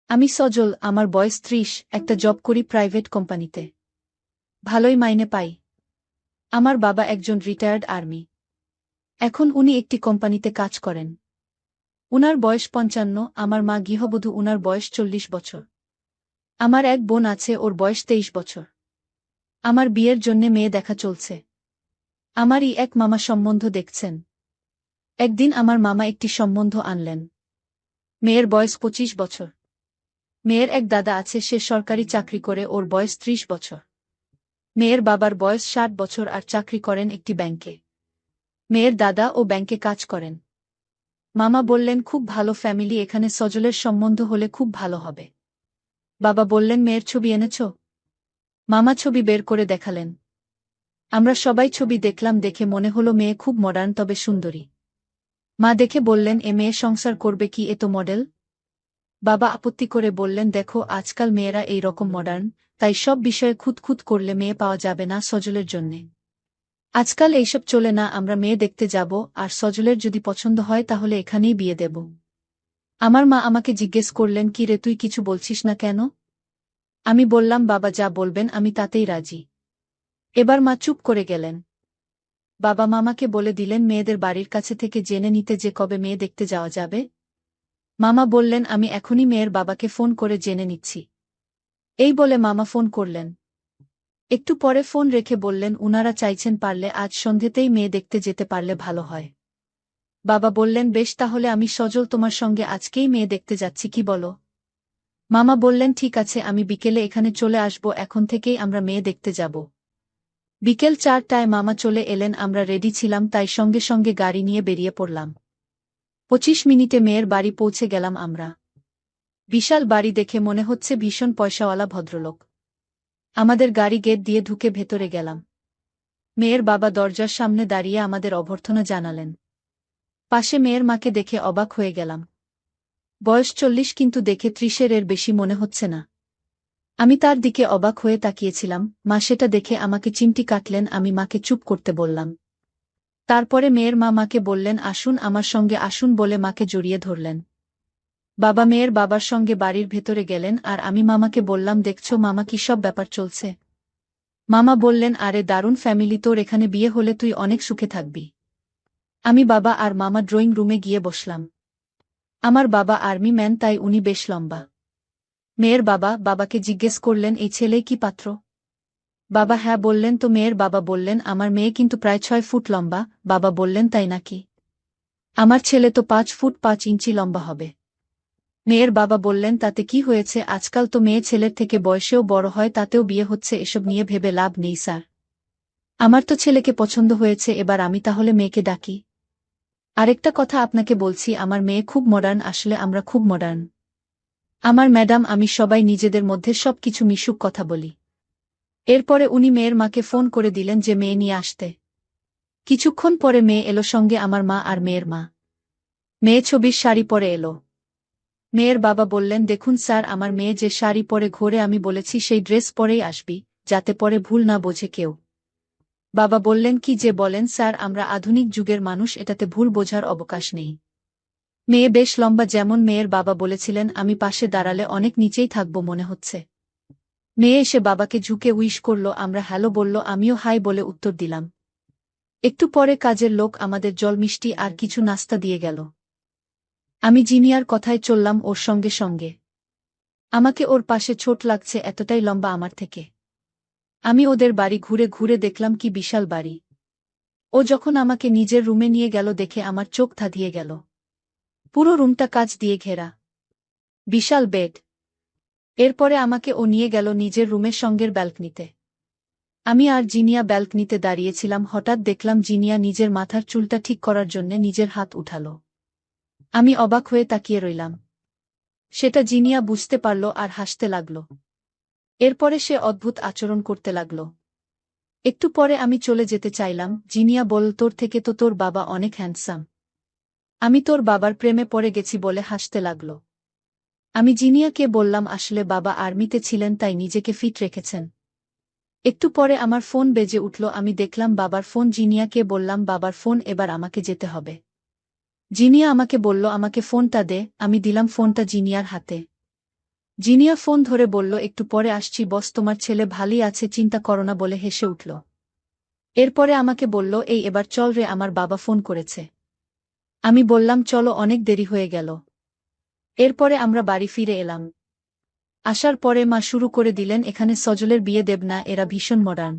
আমি সজল, আমার বয়স ৩০, একটা জব করি প্রাইভেট কোম্পানিতে। ভালোই মাইনে পাই। আমার বাবা একজন রিটায়ার্ড আর্মি। এখন উনি একটি কোম্পানিতে কাজ করেন। উনার বয়স ৫৫, আমার মা গৃহবধূ, উনার বয়স ৪০ বছর। আমার এক বোন আছে, ওর বয়স ২৩ বছর। আমার বিয়ের জন্যে মেয়ে দেখা চলছে। আমারই এক মামা সম্বন্ধ দেখছেন। একদিন আমার মামা একটি সম্বন্ধ আনলেন। মেয়ের বয়স ২৫ বছর। মেয়ের এক দাদা আছে, সে সরকারি চাকরি করে, ওর বয়স ৩০ বছর। মেয়ের বাবার বয়স ৬০ বছর আর চাকরি করেন একটি ব্যাংকে। মেয়ের দাদা ও ব্যাংকে কাজ করেন। মামা বললেন, খুব ভালো ফ্যামিলি, এখানে সজলের সম্বন্ধ হলে খুব ভালো হবে। বাবা বললেন, মেয়ের ছবি এনেছ? মামা ছবি বের করে দেখালেন। আমরা সবাই ছবি দেখলাম, দেখে মনে হলো মেয়ে খুব মডার্ন, তবে সুন্দরী। মা দেখে বললেন, এ মেয়ে সংসার করবে কি, এ তো মডেল। বাবা আপত্তি করে বললেন, দেখো আজকাল মেয়েরা এই রকম মডার্ন, তাই সব বিষয়ে খুঁতখুত করলে মেয়ে পাওয়া যাবে না সজলের জন্যে। আজকাল এইসব চলে না, আমরা মেয়ে দেখতে যাব, আর সজলের যদি পছন্দ হয় তাহলে এখানেই বিয়ে দেব। আমার মা আমাকে জিজ্ঞেস করলেন, কি রে, তুই কিছু বলছিস না কেন? আমি বললাম, বাবা যা বলবেন আমি তাতেই রাজি। এবার মা চুপ করে গেলেন। বাবা মামাকে বলে দিলেন মেয়েদের বাড়ির কাছে থেকে জেনে নিতে যে কবে মেয়ে দেখতে যাওয়া যাবে। মামা বললেন, আমি এখনই মেয়ের বাবাকে ফোন করে জেনে নিচ্ছি। এই বলে মামা ফোন করলেন। একটু পরে ফোন রেখে বললেন, উনারা চাইছেন পারলে আজ সন্ধেতেই মেয়ে দেখতে যেতে পারলে ভালো হয়। বাবা বললেন, বেশ, তাহলে আমি সজল তোমার সঙ্গে আজকেই মেয়ে দেখতে যাচ্ছি, কি বলো? মামা বললেন, ঠিক আছে, আমি বিকেলে এখানে চলে আসব, এখন থেকেই আমরা মেয়ে দেখতে যাব। বিকেল ৪টায় মামা চলে এলেন, আমরা রেডি ছিলাম, তাই সঙ্গে সঙ্গে গাড়ি নিয়ে বেরিয়ে পড়লাম। ২৫ মিনিটে মেয়ের বাড়ি পৌঁছে গেলাম আমরা। বিশাল বাড়ি, দেখে মনে হচ্ছে ভীষণ পয়সাওয়ালা ভদ্রলোক। আমাদের গাড়ি গেট দিয়ে ঢুকে ভেতরে গেলাম। মেয়ের বাবা দরজার সামনে দাঁড়িয়ে আমাদের অভ্যর্থনা জানালেন। পাশে মেয়ের মাকে দেখে অবাক হয়ে গেলাম। বয়স ৪০, কিন্তু দেখে ৩০-এর এর বেশি মনে হচ্ছে না। আমি তার দিকে অবাক হয়ে তাকিয়েছিলাম, মা সেটা দেখে আমাকে চিমটি কাটলেন, আমি মাকে চুপ করতে বললাম। তারপরে মেয়ের মা মাকে বললেন, আসুন, আমার সঙ্গে আসুন, বলে মাকে জড়িয়ে ধরলেন। বাবা মেয়ের বাবার সঙ্গে বাড়ির ভেতরে গেলেন, আর আমি মামাকে বললাম, দেখছো মামা, কি সব ব্যাপার চলছে? মামা বললেন, আরে দারুণ ফ্যামিলি, তোর এখানে বিয়ে হলে তুই অনেক সুখে থাকবি। আমি, বাবা আর মামা ড্রয়িং রুমে গিয়ে বসলাম। আমার বাবা আর্মি ম্যান, তাই উনি বেশ লম্বা। মেয়ের বাবা বাবাকে জিজ্ঞেস করলেন, এই ছেলে কি পাত্র? বাবা হ্যাঁ বললেন। তো মেয়ের বাবা বললেন, আমার মেয়ে কিন্তু প্রায় ৬ ফুট লম্বা। বাবা বললেন, তাই নাকি? আমার ছেলে তো ৫ ফুট ৫ ইঞ্চি লম্বা হবে। মেয়ের বাবা বললেন, তাতে কি হয়েছে, আজকাল তো মেয়ে ছেলের থেকে বয়সেও বড় হয়, তাতেও বিয়ে হচ্ছে, এসব নিয়ে ভেবে লাভ নেই স্যার। আমার তো ছেলেকে পছন্দ হয়েছে, এবার আমি তাহলে মেয়েকে ডাকি। আরেকটা কথা আপনাকে বলছি, আমার মেয়ে খুব মডার্ন, আসলে আমরা খুব মডার্ন। আমার ম্যাডাম, আমি সবাই নিজেদের মধ্যে সব কিছু মিশুক কথা বলি। এরপরে উনি মেয়ের মাকে ফোন করে দিলেন যে মেয়ে নিয়ে আসতে। কিছুক্ষণ পরে মেয়ে এলো, সঙ্গে আমার মা আর মেয়ের মা। মেয়ে ছবির শাড়ি পরে এলো। মেয়ের বাবা বললেন, দেখুন স্যার, আমার মেয়ে যে শাড়ি পরে ঘোরে, আমি বলেছি সেই ড্রেস পরেই আসবি, যাতে পরে ভুল না বোঝে কেউ। বাবা বললেন, কি যে বলেন স্যার, আমরা আধুনিক যুগের মানুষ, এটাতে ভুল বোঝার অবকাশ নেই। মেয়ে বেশ লম্বা, যেমন মেয়ের বাবা বলেছিলেন, আমি পাশে দাঁড়ালে অনেক নিচেই থাকব মনে হচ্ছে। মেয়ে এসে বাবাকে ঝুঁকে উইশ করল, আমরা হ্যালো বলল, আমিও হাই বলে উত্তর দিলাম। একটু পরে কাজের লোক আমাদের জল, মিষ্টি আর কিছু নাস্তা দিয়ে গেল। আমি জিনিয়ার কথায় চললাম ওর সঙ্গে সঙ্গে। আমাকে ওর পাশে ছোট লাগছে, এতটাই লম্বা আমার থেকে। আমি ওদের বাড়ি ঘুরে ঘুরে দেখলাম কি বিশাল বাড়ি। ও যখন আমাকে নিজের রুমে নিয়ে গেল, দেখে আমার চোখ ধাঁধিয়ে গেল। পুরো রুমটা কাচ দিয়ে ঘেরা। বিশাল বেড। এরপরে আমাকে ও নিয়ে গেল নিজের রুমের সঙ্গের ব্যালকনিতে। আমি আর জিনিয়া ব্যালকনিতে দাঁড়িয়েছিলাম, হঠাৎ দেখলাম জিনিয়া নিজের মাথার চুলটা ঠিক করার জন্যে নিজের হাত উঠালো। আমি অবাক হয়ে তাকিয়ে রইলাম। সেটা জিনিয়া বুঝতে পারল আর হাসতে লাগল। এরপরে সে অদ্ভুত আচরণ করতে লাগল। একটু পরে আমি চলে যেতে চাইলাম, জিনিয়া বলল, তোর থেকে তো তোর বাবা অনেক হ্যান্ডসাম। আমি তোর বাবার প্রেমে পড়ে গেছি বলে হাসতে লাগল। আমি জিনিয়াকে বললাম, আসলে বাবা আর্মিতে ছিলেন, তাই নিজেকে ফিট রেখেছেন। একটু পরে আমার ফোন বেজে উঠল, আমি দেখলাম বাবার ফোন। জিনিয়াকে বললাম, বাবার ফোন, এবার আমাকে যেতে হবে। জিনিয়া আমাকে বলল, আমাকে ফোনটা দে। আমি দিলাম ফোনটা জিনিয়ার হাতে। জিনিয়া ফোন ধরে বলল, একটু পরে আসছি বস, তোমার ছেলে ভালোই আছে, চিন্তা করো না বলে হেসে উঠল। এরপরে আমাকে বলল, এই এবার চল রে, আমার বাবা ফোন করেছে। আমি বললাম, চলো, অনেক দেরি হয়ে গেল। এরপরে আমরা বাড়ি ফিরে এলাম। আসার পরে মা শুরু করে দিলেন, এখানে সজলের বিয়ে দেব না, এরা ভীষণ মডার্ন।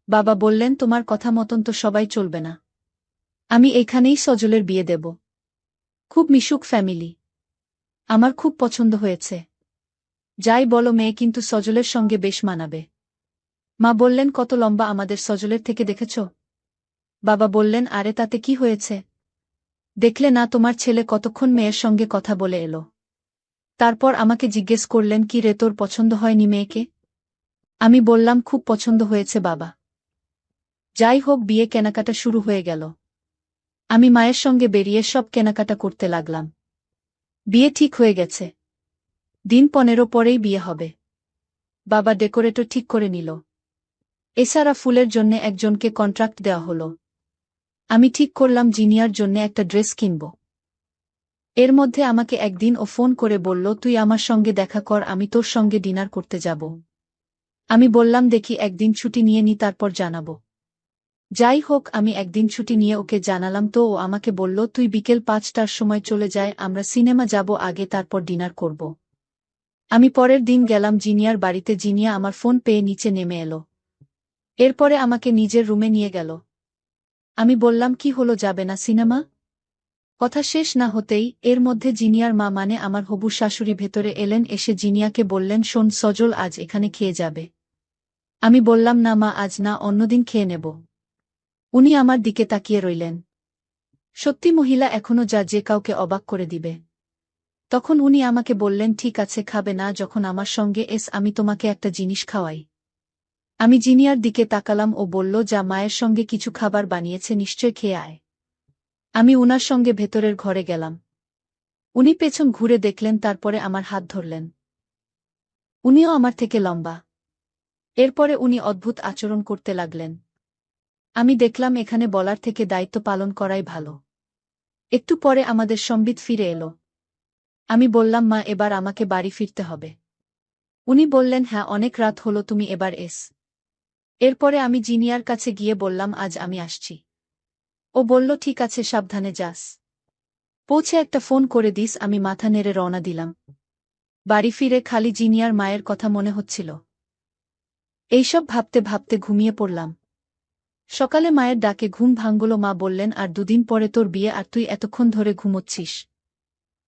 বাবা বললেন, তোমার কথা মতন তো সবাই চলবে না, আমি এখানেই সজলের বিয়ে দেব। খুব মিশুক ফ্যামিলি, আমার খুব পছন্দ হয়েছে। যাই বলো মেয়ে, কিন্তু সজলের সঙ্গে বেশ মানাবে। মা বললেন, কত লম্বা আমাদের সজলের থেকে দেখেছ? বাবা বললেন, আরে তাতে কি হয়েছে, দেখলে না তোমার ছেলে কতক্ষণ মেয়ের সঙ্গে কথা বলে এলো। তারপর আমাকে জিজ্ঞেস করলেন, কি রে, তোর পছন্দ হয়নি মেয়েকে? আমি বললাম, খুব পছন্দ হয়েছে বাবা। যাই হোক, বিয়ে কেনাকাটা শুরু হয়ে গেল। আমি মায়ের সঙ্গে বেরিয়ে সব কেনাকাটা করতে লাগলাম। বিয়ে ঠিক হয়ে গেছে, দিন 15 পরেই বিয়ে হবে। বাবা ডেকোরেটর ঠিক করে নিল। এছাড়া ফুলের জন্য একজনকে কন্ট্রাক্ট দেওয়া হলো। আমি ঠিক করলাম জিনিয়ার জন্য একটা ড্রেস কিনব। এর মধ্যে আমাকে একদিন ও ফোন করে বলল, তুই আমার সঙ্গে দেখা কর, আমি তোর সঙ্গে ডিনার করতে যাব। আমি বললাম, দেখি একদিন ছুটি নিয়ে নি, তারপর জানাবো। যাই হোক, আমি একদিন ছুটি নিয়ে ওকে জানালাম, তো ও আমাকে বলল, তুই বিকেল 5টার সময় চলে যায়, আমরা সিনেমা যাব আগে, তারপর ডিনার করব। আমি পরের দিন গেলাম জিনিয়ার বাড়িতে। জিনিয়া আমার ফোন পেয়ে নিচে নেমে এলো। এরপরে আমাকে নিজের রুমে নিয়ে গেল। আমি বললাম, কি হলো, যাবে না সিনেমা? কথা শেষ না হতেই এর মধ্যে জিনিয়ার মা, মানে আমার হবু শাশুড়ি, ভেতরে এলেন। এসে জিনিয়াকে বললেন, শোন, সজল আজ এখানে খেয়ে যাবে। আমি বললাম, না মা, আজ না, অন্যদিন খেয়ে নেব। উনি আমার দিকে তাকিয়ে রইলেন। সত্যি মহিলা এখনো যা যে কাউকে অবাক করে দিবে। তখন উনি আমাকে বললেন, ঠিক আছে, খাবে না যখন আমার সঙ্গে এস, আমি তোমাকে একটা জিনিস খাওয়াই। আমি জিনিয়ার দিকে তাকালাম, ও বলল, যা, মায়ের সঙ্গে কিছু খাবার বানিয়েছে, নিশ্চয় খেয়ে আয়। আমি উনার সঙ্গে ভেতরের ঘরে গেলাম। উনি পেছন ঘুরে দেখলেন, তারপরে আমার হাত ধরলেন। উনিও আমার থেকে লম্বা। এরপরে উনি অদ্ভুত আচরণ করতে লাগলেন। আমি দেখলাম, এখানে বলার থেকে দায়িত্ব পালন করাই ভালো। একটু পরে আমাদের সম্বিত ফিরে এলো। আমি বললাম, মা, এবার আমাকে বাড়ি ফিরতে হবে। উনি বললেন, হ্যাঁ, অনেক রাত হলো, তুমি এবার এস। এরপরে আমি জিনিয়ার কাছে গিয়ে বললাম, আজ আমি আসছি। ও বলল, ঠিক আছে, সাবধানে যাস। পৌঁছে একটা ফোন করে দিস। আমি মাথা নেড়ে রওনা দিলাম। বাড়ি ফিরে খালি জিনিয়ার মায়ের কথা মনে হচ্ছিল। এইসব ভাবতে ভাবতে ঘুমিয়ে পড়লাম। সকালে মায়ের ডাকে ঘুম ভাঙল। মা বললেন, আর 2 দিন পরে তোর বিয়ে, আর তুই এতক্ষণ ধরে ঘুমোচ্ছিস।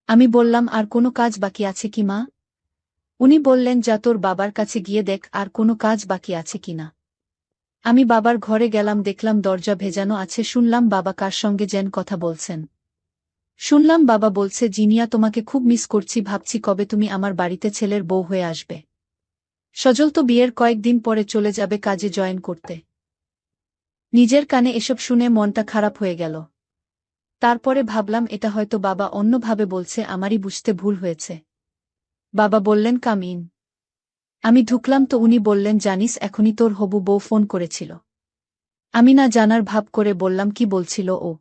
আমি বললাম, আর কোনো কাজ বাকি আছে কি মা? উনি বললেন, যা তোর বাবার কাছে গিয়ে দেখ আর কোনো কাজ বাকি আছে কিনা। আমি বাবার ঘরে গেলাম, দেখলাম দরজা ভেজানো আছে। শুনলাম বাবা কার সঙ্গে যেন কথা বলছেন। শুনলাম বাবা বলছে, জিনিয়া, তোমাকে খুব মিস করছি, ভাবছি কবে তুমি আমার বাড়িতে ছেলের বউ হয়ে আসবে। সজল তো বিয়ের কয়েকদিন পরে চলে যাবে কাজে জয়েন করতে। নিজের কানে এসব শুনে মনটা খারাপ হয়ে গেল। তারপরে ভাবলাম, এটা হয়তো বাবা অন্যভাবে বলছে, আমারই বুঝতে ভুল হয়েছে। বাবা বললেন, কাম ইন। আমি ঢুকলাম তো উনি বললেন, জানিস, এখনই তোর হবু বউ ফোন করেছিল। আমি না জানার ভাব করে বললাম, কি বলছিল ও?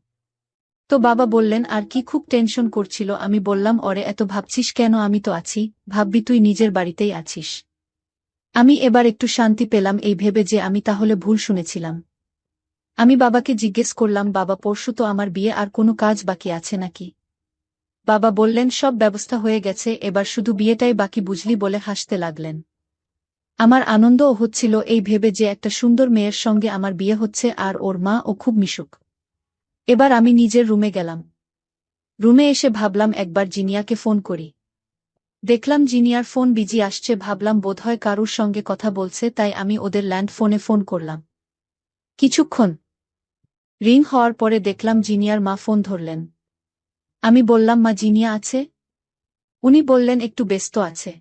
তো বাবা বললেন, আর কি, খুব টেনশন করছিল। আমি বললাম, ওরে এত ভাবছিস কেন, আমি তো আছি, ভাববি তুই নিজের বাড়িতেই আছিস। আমি এবার একটু শান্তি পেলাম, এই ভেবে যে আমি তাহলে ভুল শুনেছিলাম। আমি বাবাকে জিজ্ঞেস করলাম, বাবা, পরশু তো আমার বিয়ে, আর কোনো কাজ বাকি আছে নাকি? বাবা বললেন, সব ব্যবস্থা হয়ে গেছে, এবার শুধু বিয়েটাই বাকি, বুঝলি, বলে হাসতে লাগলেন। আমার আনন্দও হচ্ছিল এই ভেবে যে একটা সুন্দর মেয়ের সঙ্গে আমার বিয়ে হচ্ছে, আর ওর মা ও খুব মিশুক। এবার আমি নিজের রুমে গেলাম। রুমে এসে ভাবলাম একবার জিনিয়াকে ফোন করি। দেখলাম জিনিয়ার ফোন বিজি আসছে। ভাবলাম বোধহয় কারুর সঙ্গে কথা বলছে, তাই আমি ওদের ল্যান্ড ফোনে ফোন করলাম। কিছুক্ষণ রিং হওয়ার পরে দেখলাম জিনিয়ার মা ফোন ধরলেন। আমি বললাম, মা, জিনিয়া আছে? উনি বললেন, একটু ব্যস্ত আছে।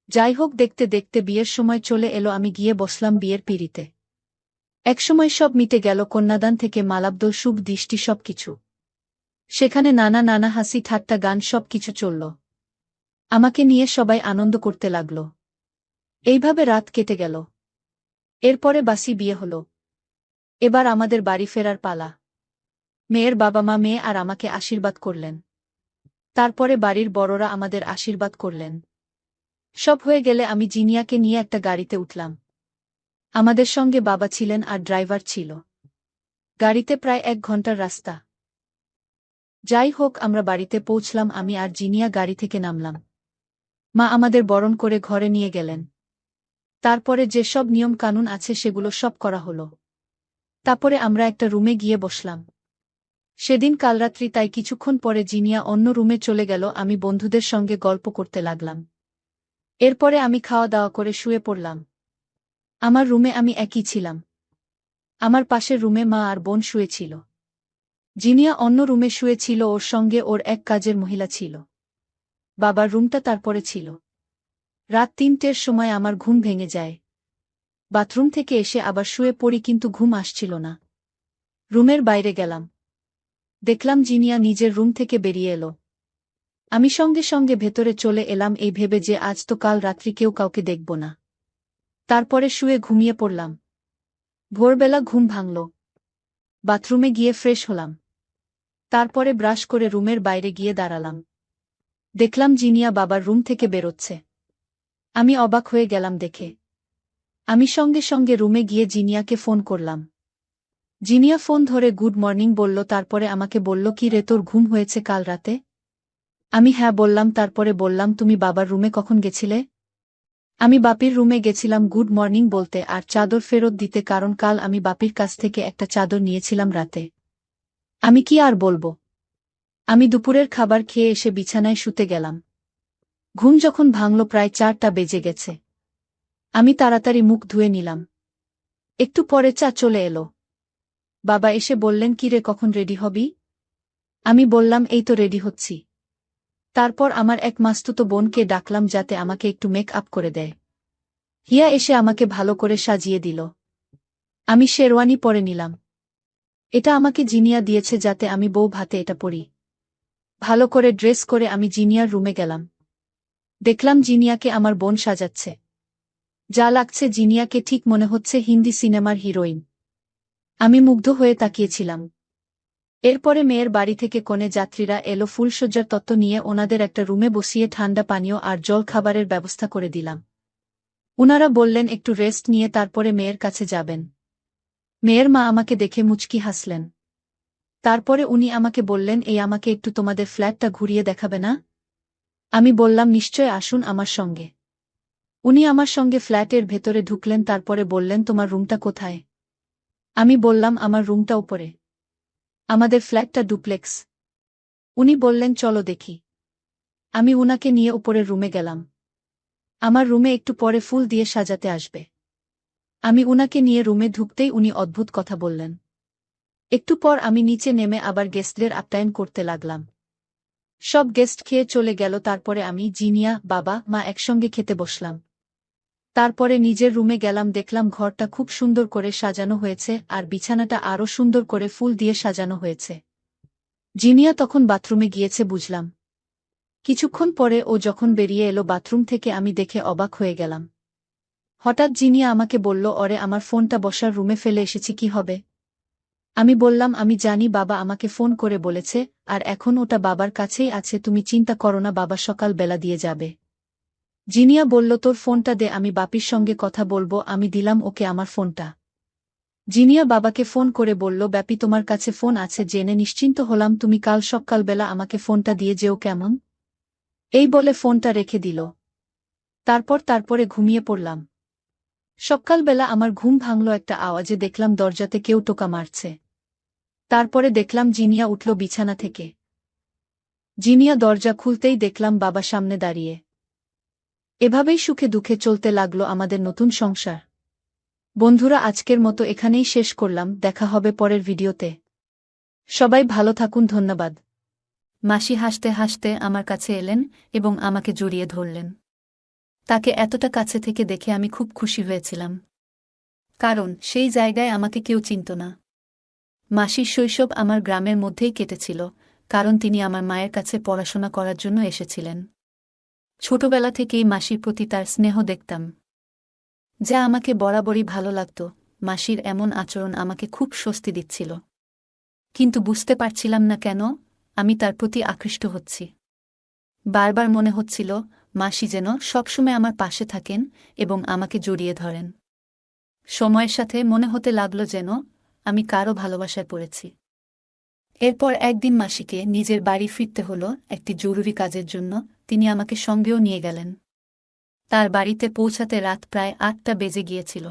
যাই হোক, দেখতে দেখতে বিয়ের সময় চলে এলো। আমি গিয়ে বসলাম বিয়ের পিঁড়িতে। একসময় সব মিটে গেল, কন্যাদান থেকে মালাব্দ, শুভ দৃষ্টি, সবকিছু। সেখানে নানা নানা হাসি ঠাট্টা গান সবকিছু চলল। আমাকে নিয়ে সবাই আনন্দ করতে লাগল। এইভাবে রাত কেটে গেল। এরপরে বাসি বিয়ে হলো। এবার আমাদের বাড়ি ফেরার পালা। মেয়ের বাবা মা মেয়ে আর আমাকে আশীর্বাদ করলেন। তারপরে বাড়ির বড়রা আমাদের আশীর্বাদ করলেন। সব হয়ে গেলে আমি জিনিয়াকে নিয়ে একটা গাড়িতে উঠলাম। আমাদের সঙ্গে বাবা ছিলেন আর ড্রাইভার ছিল। গাড়িতে প্রায় 1 ঘন্টার রাস্তা। যাই হোক, আমরা বাড়িতে পৌঁছলাম। আমি আর জিনিয়া গাড়ি থেকে নামলাম। মা আমাদের বরণ করে ঘরে নিয়ে গেলেন। তারপরে যে সব নিয়ম কানুন আছে সেগুলো সব করা হলো। তারপরে আমরা একটা রুমে গিয়ে বসলাম। সেদিন কাল রাত্রি, তাই কিছুক্ষণ পরে জিনিয়া অন্য রুমে চলে গেল। আমি বন্ধুদের সঙ্গে গল্প করতে লাগলাম। এরপরে আমি খাওয়া দাওয়া করে শুয়ে পড়লাম। আমার রুমে আমি একই ছিলাম। আমার পাশের রুমে মা আর বোন শুয়েছিল। জিনিয়া অন্য রুমে শুয়েছিল, ওর সঙ্গে ওর এক কাজের মহিলা ছিল। বাবার রুমটা তারপরে ছিল। রাত 3টের সময় আমার ঘুম ভেঙে যায়। বাথরুম থেকে এসে আবার শুয়ে পড়ি, কিন্তু ঘুম আসছিল না। রুমের বাইরে গেলাম। দেখলাম জিনিয়া নিজের রুম থেকে বেরিয়ে এলো। আমি সঙ্গে সঙ্গে ভেতরে চলে এলাম, এই ভেবে যে আজ তো কাল রাত্রি কেউ কাউকে দেখব না। তারপরে শুয়ে ঘুমিয়ে পড়লাম। ভোরবেলা ঘুম ভাঙল। বাথরুমে গিয়ে ফ্রেশ হলাম। তারপরে ব্রাশ করে রুমের বাইরে গিয়ে দাঁড়ালাম। দেখলাম জিনিয়া বাবার রুম থেকে বেরোচ্ছে। আমি অবাক হয়ে গেলাম দেখে। আমি সঙ্গে সঙ্গে রুমে গিয়ে জিনিয়াকে ফোন করলাম। জিনিয়া ফোন ধরে গুড মর্নিং বলল। তারপরে আমাকে বলল, কি রে, তোর ঘুম হয়েছে কাল রাতে? আমি হ্যাঁ বললাম। তারপরে বললাম, তুমি বাবার রুমে কখন গেছিলে? আমি বাপির রুমে গেছিলাম গুড মর্নিং বলতে আর চাদর ফেরত দিতে, কারণ কাল আমি বাপির কাছ থেকে একটা চাদর নিয়েছিলাম রাতে। আমি কি আর বলবো। আমি দুপুরের খাবার খেয়ে এসে বিছানায় শুতে গেলাম। ঘুম যখন ভাঙল প্রায় 4টা বেজে গেছে। আমি তাড়াতাড়ি মুখ ধুয়ে নিলাম। একটু পরে চা চলে এলো। বাবা এসে বললেন, কি রে, কখন রেডি হবি? আমি বললাম, এই তো রেডি হচ্ছি। তারপর আমার এক মাস্তুতো বোনকে ডাকলাম যাতে আমাকে একটু মেক আপ করে দেয়। হিয়া এসে আমাকে ভালো করে সাজিয়ে দিল। আমি শেরওয়ানি পরে নিলাম। এটা আমাকে জিনিয়া দিয়েছে যাতে আমি বউ ভাতে এটা পরি। ভালো করে ড্রেস করে আমি জিনিয়ার রুমে গেলাম। দেখলাম জিনিয়াকে আমার বোন সাজাচ্ছে। যা লাগছে জিনিয়াকে, ঠিক মনে হচ্ছে হিন্দি সিনেমার হিরোইন। আমি মুগ্ধ হয়ে তাকিয়েছিলাম। এরপরে মেয়ের বাড়ি থেকে কনে যাত্রীরা এলো। ফুলসজ্জার তত্ত্ব নিয়ে ওনাদের একটা রুমে বসিয়ে ঠান্ডা পানীয় আর জল খাবারের ব্যবস্থা করে দিলাম। উনারা বললেন একটু রেস্ট নিয়ে তারপরে মেয়ের কাছে যাবেন। মেয়ের মা আমাকে দেখে মুচকি হাসলেন। তারপরে উনি আমাকে বললেন, এই আমাকে একটু তোমাদের ফ্ল্যাটটা ঘুরিয়ে দেখাবে না? আমি বললাম, নিশ্চয়, আসুন আমার সঙ্গে। উনি আমার সঙ্গে ফ্ল্যাটের ভেতরে ঢুকলেন। তারপরে বললেন, তোমার রুমটা কোথায়? আমি বললাম, আমার রুমটা উপরে। আমাদের ফ্ল্যাটটা ডুপ্লেক্স। উনি বললেন, চলো দেখি। আমি উনাকে নিয়ে উপরের রুমে গেলাম। আমার রুমে একটু পরে ফুল দিয়ে সাজাতে আসবে। আমি উনাকে নিয়ে রুমে ঢুকতেই উনি অদ্ভুত কথা বললেন। একটু পর আমি নিচে নেমে আবার গেস্টদের আপ্যায়ন করতে লাগলাম। সব গেস্ট খেয়ে চলে গেল। তারপরে আমি, জিনিয়া, বাবা, মা একসঙ্গে খেতে বসলাম। তারপরে নিজের রুমে গেলাম। দেখলাম ঘরটা খুব সুন্দর করে সাজানো হয়েছে আর বিছানাটা আরও সুন্দর করে ফুল দিয়ে সাজানো হয়েছে। জিনিয়া তখন বাথরুমে গিয়েছে বুঝলাম। কিছুক্ষণ পরে ও যখন বেরিয়ে এলো বাথরুম থেকে, আমি দেখে অবাক হয়ে গেলাম। হঠাৎ জিনিয়া আমাকে বলল, অরে, আমার ফোনটা বসার রুমে ফেলে এসেছি, কি হবে? আমি বললাম, আমি জানি, বাবা আমাকে ফোন করে বলেছে, আর এখন ওটা বাবার কাছেই আছে, তুমি চিন্তা করো না, বাবা সকাল বেলা দিয়ে যাবে। জিনিয়া বলল, তোর ফোনটা দে, আমি বাপির সঙ্গে কথা বলবো। আমি দিলাম ওকে আমার ফোনটা। জিনিয়া বাবাকে ফোন করে বলল, ব্যাপী তোমার কাছে ফোন আছে জেনে নিশ্চিন্ত হলাম, তুমি কাল সকালবেলা আমাকে ফোনটা দিয়ে যেও কেমন? এই বলে ফোনটা রেখে দিল। তারপরে ঘুমিয়ে পড়লাম। সকালবেলা আমার ঘুম ভাঙল একটা আওয়াজে। দেখলাম দরজাতে কেউ টোকা মারছে। তারপরে দেখলাম জিনিয়া উঠল বিছানা থেকে। জিনিয়া দরজা খুলতেই দেখলাম বাবা সামনে দাঁড়িয়ে। এভাবেই সুখে দুঃখে চলতে লাগলো আমাদের নতুন সংসার। বন্ধুরা, আজকের মতো এখানেই শেষ করলাম, দেখা হবে পরের ভিডিওতে। সবাই ভালো থাকুন, ধন্যবাদ। মাসি হাসতে হাসতে আমার কাছে এলেন এবং আমাকে জড়িয়ে ধরলেন। তাকে এতটা কাছে থেকে দেখে আমি খুব খুশি হয়েছিলাম, কারণ সেই জায়গায় আমাকে কেউ চিনত না। মাসির শৈশব আমার গ্রামের মধ্যেই কেটেছিল, কারণ তিনি আমার মায়ের কাছে পড়াশোনা করার জন্য এসেছিলেন। ছোটবেলা থেকেই মাসির প্রতি তার স্নেহ দেখতাম, যা আমাকে বরাবরই ভালো লাগত। মাসির এমন আচরণ আমাকে খুব স্বস্তি দিচ্ছিল, কিন্তু বুঝতে পারছিলাম না কেন আমি তার প্রতি আকৃষ্ট হচ্ছি। বারবার মনে হচ্ছিল মাসি যেন সবসময় আমার পাশে থাকেন এবং আমাকে জড়িয়ে ধরেন। সময়ের সাথে মনে হতে লাগল যেন আমি কারও ভালোবাসায় পড়েছি। এরপর একদিন মাসিকে নিজের বাড়ি ফিরতে হলো একটি জরুরি কাজের জন্য। তিনি আমাকে সঙ্গেও নিয়ে গেলেন। তার বাড়িতে পৌঁছাতে রাত প্রায় ৮টা বেজে গিয়েছিল।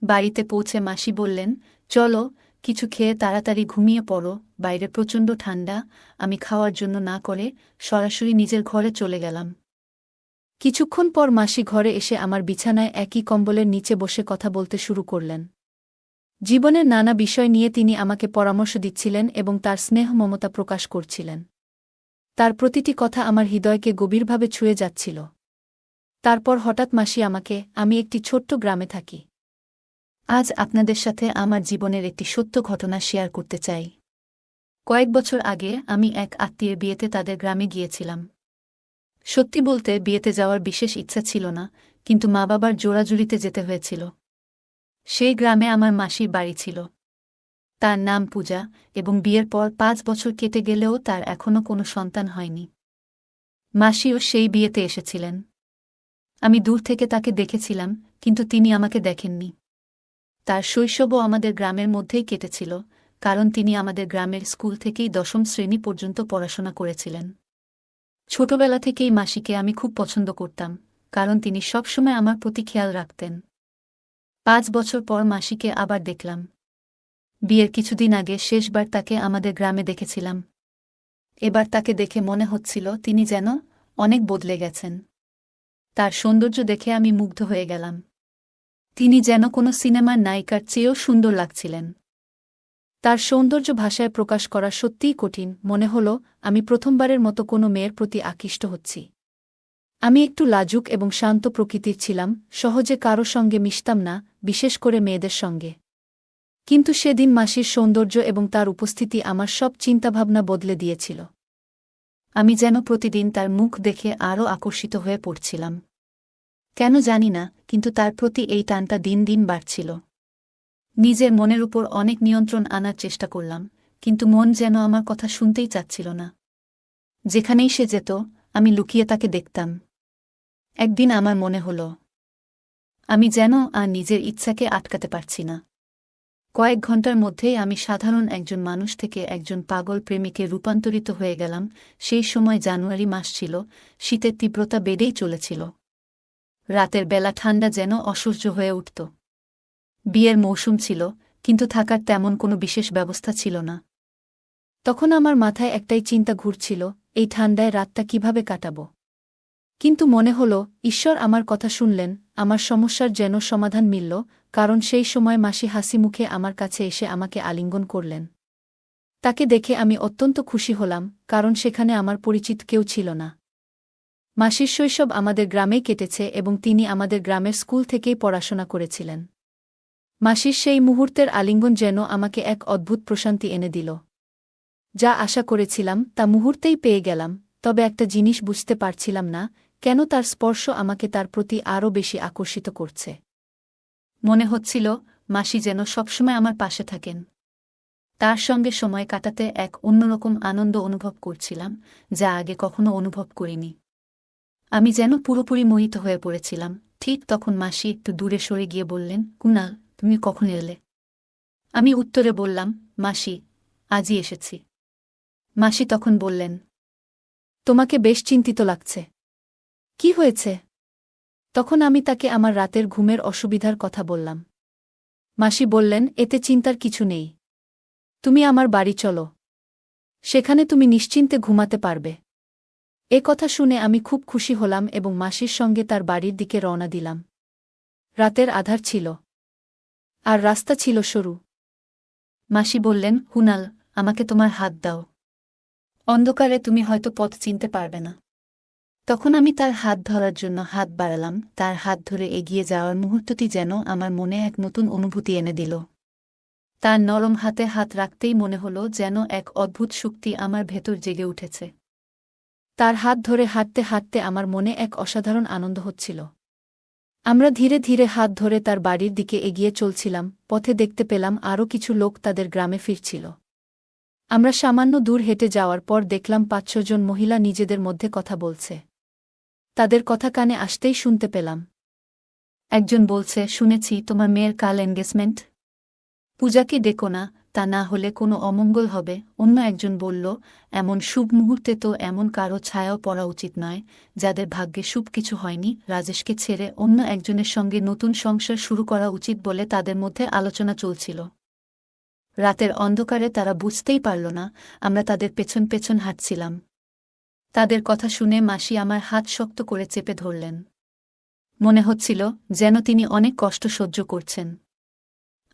বাড়িতে পৌঁছে মাসি বললেন, চলো কিছু খেয়ে তাড়াতাড়ি ঘুমিয়ে পড়ো, বাইরে প্রচণ্ড ঠান্ডা। আমি খাওয়ার জন্য না করে সরাসরি নিজের ঘরে চলে গেলাম। কিছুক্ষণ পর মাসি ঘরে এসে আমার বিছানায় একই কম্বলের নিচে বসে কথা বলতে শুরু করলেন। জীবনের নানা বিষয় নিয়ে তিনি আমাকে পরামর্শ দিচ্ছিলেন এবং তার স্নেহ মমতা প্রকাশ করছিলেন। তার প্রতিটি কথা আমার হৃদয়কে গভীরভাবে ছুঁয়ে যাচ্ছিল। তারপর হঠাৎ মাসি আমাকে, আমি একটি ছোট্ট গ্রামে থাকি। আজ আপনাদের সাথে আমার জীবনের একটি সত্য ঘটনা শেয়ার করতে চাই। কয়েক বছর আগে আমি এক আত্মীয়ের বিয়েতে তাদের গ্রামে গিয়েছিলাম। সত্যি বলতে বিয়েতে যাওয়ার বিশেষ ইচ্ছা ছিল না, কিন্তু মা বাবার জোরাজুরিতে যেতে হয়েছিল। সেই গ্রামে আমার মাসির বাড়ি ছিল। তার নাম পূজা, এবং বিয়ের পর ৫ বছর কেটে গেলেও তার এখনও কোনো সন্তান হয়নি। মাসিও সেই বিয়েতে এসেছিলেন। আমি দূর থেকে তাকে দেখেছিলাম, কিন্তু তিনি আমাকে দেখেননি। তার শৈশবও আমাদের গ্রামের মধ্যেই কেটেছিল, কারণ তিনি আমাদের গ্রামের স্কুল থেকেই ১০ম শ্রেণী পর্যন্ত পড়াশোনা করেছিলেন। ছোটবেলা থেকেই মাসিকে আমি খুব পছন্দ করতাম, কারণ তিনি সবসময় আমার প্রতি খেয়াল রাখতেন। ৫ বছর পর মাসিকে আবার দেখলাম। বিয়ের কিছুদিন আগে শেষবার তাকে আমাদের গ্রামে দেখেছিলাম। এবার তাকে দেখে মনে হচ্ছিল তিনি যেন অনেক বদলে গেছেন। তার সৌন্দর্য দেখে আমি মুগ্ধ হয়ে গেলাম। তিনি যেন কোনো সিনেমার নায়িকার চেয়েও সুন্দর লাগছিলেন। তার সৌন্দর্য ভাষায় প্রকাশ করা সত্যিই কঠিন। মনে হল আমি প্রথমবারের মতো কোনো মেয়ের প্রতি আকৃষ্ট হচ্ছি। আমি একটু লাজুক এবং শান্ত প্রকৃতির ছিলাম, সহজে কারো সঙ্গে মিশতাম না, বিশেষ করে মেয়েদের সঙ্গে। কিন্তু সেদিন মাসির সৌন্দর্য এবং তার উপস্থিতি আমার সব চিন্তাভাবনা বদলে দিয়েছিল। আমি যেন প্রতিদিন তার মুখ দেখে আরও আকর্ষিত হয়ে পড়ছিলাম। কেন জানি না, কিন্তু তার প্রতি এই টানটা দিন দিন বাড়ছিল। নিজের মনের উপর অনেক নিয়ন্ত্রণ আনার চেষ্টা করলাম, কিন্তু মন যেন আমার কথা শুনতেই চাচ্ছিল না। যেখানেই সে যেত, আমি লুকিয়ে তাকে দেখতাম। একদিন আমার মনে হল, আমি যেন আর নিজের ইচ্ছাকে আটকাতে পারছি না। কয়েক ঘন্টার মধ্যেই আমি সাধারণ একজন মানুষ থেকে একজন পাগল প্রেমিকে রূপান্তরিত হয়ে গেলাম। সেই সময় জানুয়ারি মাস ছিল, শীতের তীব্রতা বেড়েই চলেছিল। রাতের বেলা ঠান্ডা যেন অসহ্য হয়ে উঠত। বিয়ের মৌসুম ছিল, কিন্তু থাকার তেমন কোনো বিশেষ ব্যবস্থা ছিল না। তখন আমার মাথায় একটাই চিন্তা ঘুরছিল, এই ঠান্ডায় রাতটা কিভাবে কাটাব। কিন্তু মনে হল, ঈশ্বর আমার কথা শুনলেন, আমার সমস্যার যেন সমাধান মিলল, কারণ সেই সময় মাসি হাসি মুখে আমার কাছে এসে আমাকে আলিঙ্গন করলেন। তাকে দেখে আমি অত্যন্ত খুশি হলাম, কারণ সেখানে আমার পরিচিত কেউ ছিল না। মাসির শৈশব আমাদের গ্রামেই কেটেছে এবং তিনি আমাদের গ্রামের স্কুল থেকেই পড়াশোনা করেছিলেন। মাসির সেই মুহূর্তের আলিঙ্গন যেন আমাকে এক অদ্ভুত প্রশান্তি এনে দিল। যা আশা করেছিলাম তা মুহূর্তেই পেয়ে গেলাম, তবে একটা জিনিস বুঝতে পারছিলাম না, কেন তার স্পর্শ আমাকে তার প্রতি আরও বেশি আকর্ষিত করছে। মনে হচ্ছিল মাসি যেন সবসময় আমার পাশে থাকেন। তার সঙ্গে সময় কাটাতে এক অন্যরকম আনন্দ অনুভব করছিলাম, যা আগে কখনো অনুভব করিনি। আমি যেন পুরোপুরি মোহিত হয়ে পড়েছিলাম। ঠিক তখন মাসি একটু দূরে সরে গিয়ে বললেন, কুনাল, তুমি কখন এলে? আমি উত্তরে বললাম, মাসি, আজই এসেছি। মাসি তখন বললেন, তোমাকে বেশ চিন্তিত লাগছে। কি হয়েছে? তখন আমি তাকে আমার রাতের ঘুমের অসুবিধার কথা বললাম। মাসি বললেন, এতে চিন্তার কিছু নেই। তুমি আমার বাড়ি চলো। সেখানে তুমি নিশ্চিন্তে ঘুমাতে পারবে। এ কথা শুনে আমি খুব খুশি হলাম এবং মাসির সঙ্গে তার বাড়ির দিকে রওনা দিলাম। রাতের আধার ছিল, আর রাস্তা ছিল সরু। মাসি বললেন, কুনাল, আমাকে তোমার হাত দাও। অন্ধকারে তুমি হয়তো পথ চিনতে পারবে না। তখন আমি তার হাত ধরার জন্য হাত বাড়ালাম। তার হাত ধরে এগিয়ে যাওয়ার মুহূর্তটি যেন আমার মনে এক নতুন অনুভূতি এনে দিল। তার নরম হাতে হাত রাখতেই মনে হল যেন এক অদ্ভুত শক্তি আমার ভেতর জেগে উঠেছে। তার হাত ধরে হাঁটতে হাঁটতে আমার মনে এক অসাধারণ আনন্দ হচ্ছিল। আমরা ধীরে ধীরে হাত ধরে তার বাড়ির দিকে এগিয়ে চলছিলাম। পথে দেখতে পেলাম আরও কিছু লোক তাদের গ্রামে ফিরছিল। আমরা সামান্য দূর হেঁটে যাওয়ার পর দেখলাম ৫-৬ জন মহিলা নিজেদের মধ্যে কথা বলছে। তাদের কথা কানে আসতেই শুনতে পেলাম। একজন বলছে, শুনেছি তোমার মেয়ের কাল এনগেজমেন্ট। পূজাকে ডেকো না, তা না হলে কোনো অমঙ্গল হবে। অন্য একজন বলল, এমন শুভ মুহূর্তে তো এমন কারো ছায়াও পড়া উচিত নয়, যাদের ভাগ্যে শুভ কিছু হয়নি। রাজেশকে ছেড়ে অন্য একজনের সঙ্গে নতুন সংসার শুরু করা উচিত বলে তাদের মধ্যে আলোচনা চলছিল। রাতের অন্ধকারে তারা বুঝতেই পারল না আমরা তাদের পেছন পেছন হাঁটছিলাম। তাদের কথা শুনে মাসি আমার হাত শক্ত করে চেপে ধরলেন। মনে হচ্ছিল যেন তিনি অনেক কষ্ট সহ্য করছেন।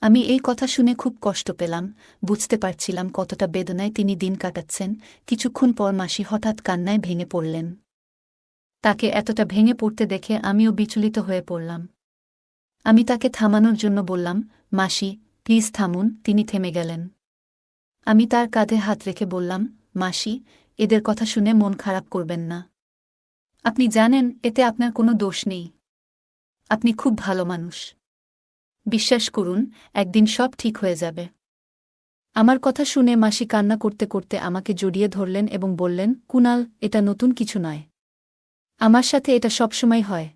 আমি এই কথা শুনে খুব কষ্ট পেলাম, বুঝতে পারছিলাম কতটা বেদনায় তিনি দিন কাটাচ্ছেন। কিছুক্ষণ পর মাসি হঠাৎ কান্নায় ভেঙে পড়লেন। তাকে এতটা ভেঙে পড়তে দেখে আমিও বিচলিত হয়ে পড়লাম। আমি তাকে থামানোর জন্য বললাম, মাসি প্লিজ থামুন। তিনি থেমে গেলেন। আমি তার কাঁধে হাত রেখে বললাম, মাসি, এদের কথা শুনে মন খারাপ করবেন না। আপনি জানেন এতে আপনার কোনো দোষ নেই। আপনি খুব ভালো মানুষ। বিশ্বাস করুন, একদিন সব ঠিক হয়ে যাবে। আমার কথা শুনে মাসি কান্না করতে করতে আমাকে জড়িয়ে ধরলেন এবং বললেন, কুনাল, এটা নতুন কিছু নয়। আমার সাথে এটা সবসময় হয়।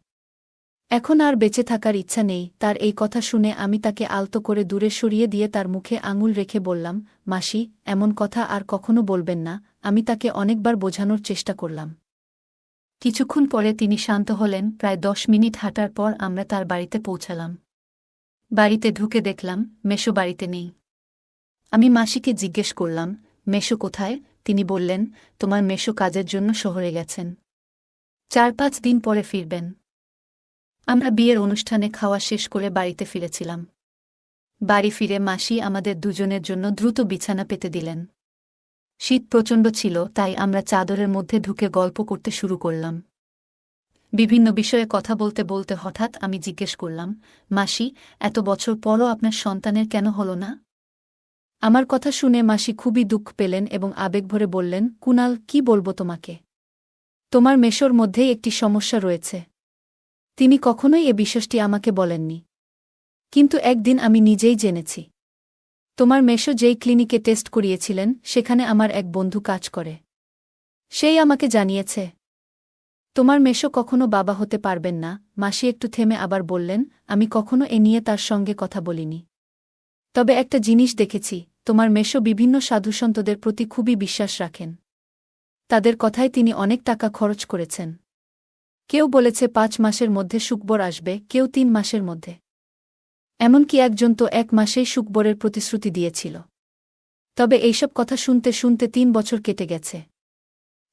এখন আর বেঁচে থাকার ইচ্ছা নেই। তার এই কথা শুনে আমি তাকে আলতো করে দূরে সরিয়ে দিয়ে তার মুখে আঙুল রেখে বললাম, মাসি, এমন কথা আর কখনো বলবেন না। আমি তাকে অনেকবার বোঝানোর চেষ্টা করলাম। কিছুক্ষণ পরে তিনি শান্ত হলেন। প্রায় 10 মিনিট হাঁটার পর আমরা তার বাড়িতে পৌঁছালাম। বাড়িতে ঢুকে দেখলাম মেশো বাড়িতে নেই। আমি মাসিকে জিজ্ঞেস করলাম, মেশো কোথায়? তিনি বললেন, তোমার মেশো কাজের জন্য শহরে গেছেন। 4-5 দিন পরে ফিরবেন। আমরা বিয়ের অনুষ্ঠানে খাওয়া শেষ করে বাড়িতে ফিরেছিলাম। বাড়ি ফিরে মাসি আমাদের দুজনের জন্য দ্রুত বিছানা পেতে দিলেন। শীত প্রচণ্ড ছিল, তাই আমরা চাদরের মধ্যে ঢুকে গল্প করতে শুরু করলাম। বিভিন্ন বিষয়ে কথা বলতে বলতে হঠাৎ আমি জিজ্ঞেস করলাম, মাসি, এত বছর পরও আপনার সন্তানের কেন হল না? আমার কথা শুনে মাসি খুবই দুঃখ পেলেন এবং আবেগভরে বললেন, কুনাল, কি বলবো তোমাকে? তোমার মেশোর মধ্যেই একটি সমস্যা রয়েছে। তিনি কখনোই এ বিষয়টি আমাকে বলেননি, কিন্তু একদিন আমি নিজেই জেনেছি। তোমার মেশো যেই ক্লিনিকে টেস্ট করিয়েছিলেন, সেখানে আমার এক বন্ধু কাজ করে। সেই আমাকে জানিয়েছে তোমার মেশো কখনো বাবা হতে পারবেন না। মাসি একটু থেমে আবার বললেন, আমি কখনো এ নিয়ে তার সঙ্গে কথা বলিনি। তবে একটা জিনিস দেখেছি, তোমার মেশো বিভিন্ন সাধুসন্তদের প্রতি খুবই বিশ্বাস রাখেন। তাদের কথায় তিনি অনেক টাকা খরচ করেছেন। কেউ বলেছে 5 মাসের মধ্যে সুখবর আসবে, কেউ 3 মাসের মধ্যে। এমনকি একজন তো 1 মাসেই সুখবরের প্রতিশ্রুতি দিয়েছিল। তবে এইসব কথা শুনতে শুনতে 3 বছর কেটে গেছে।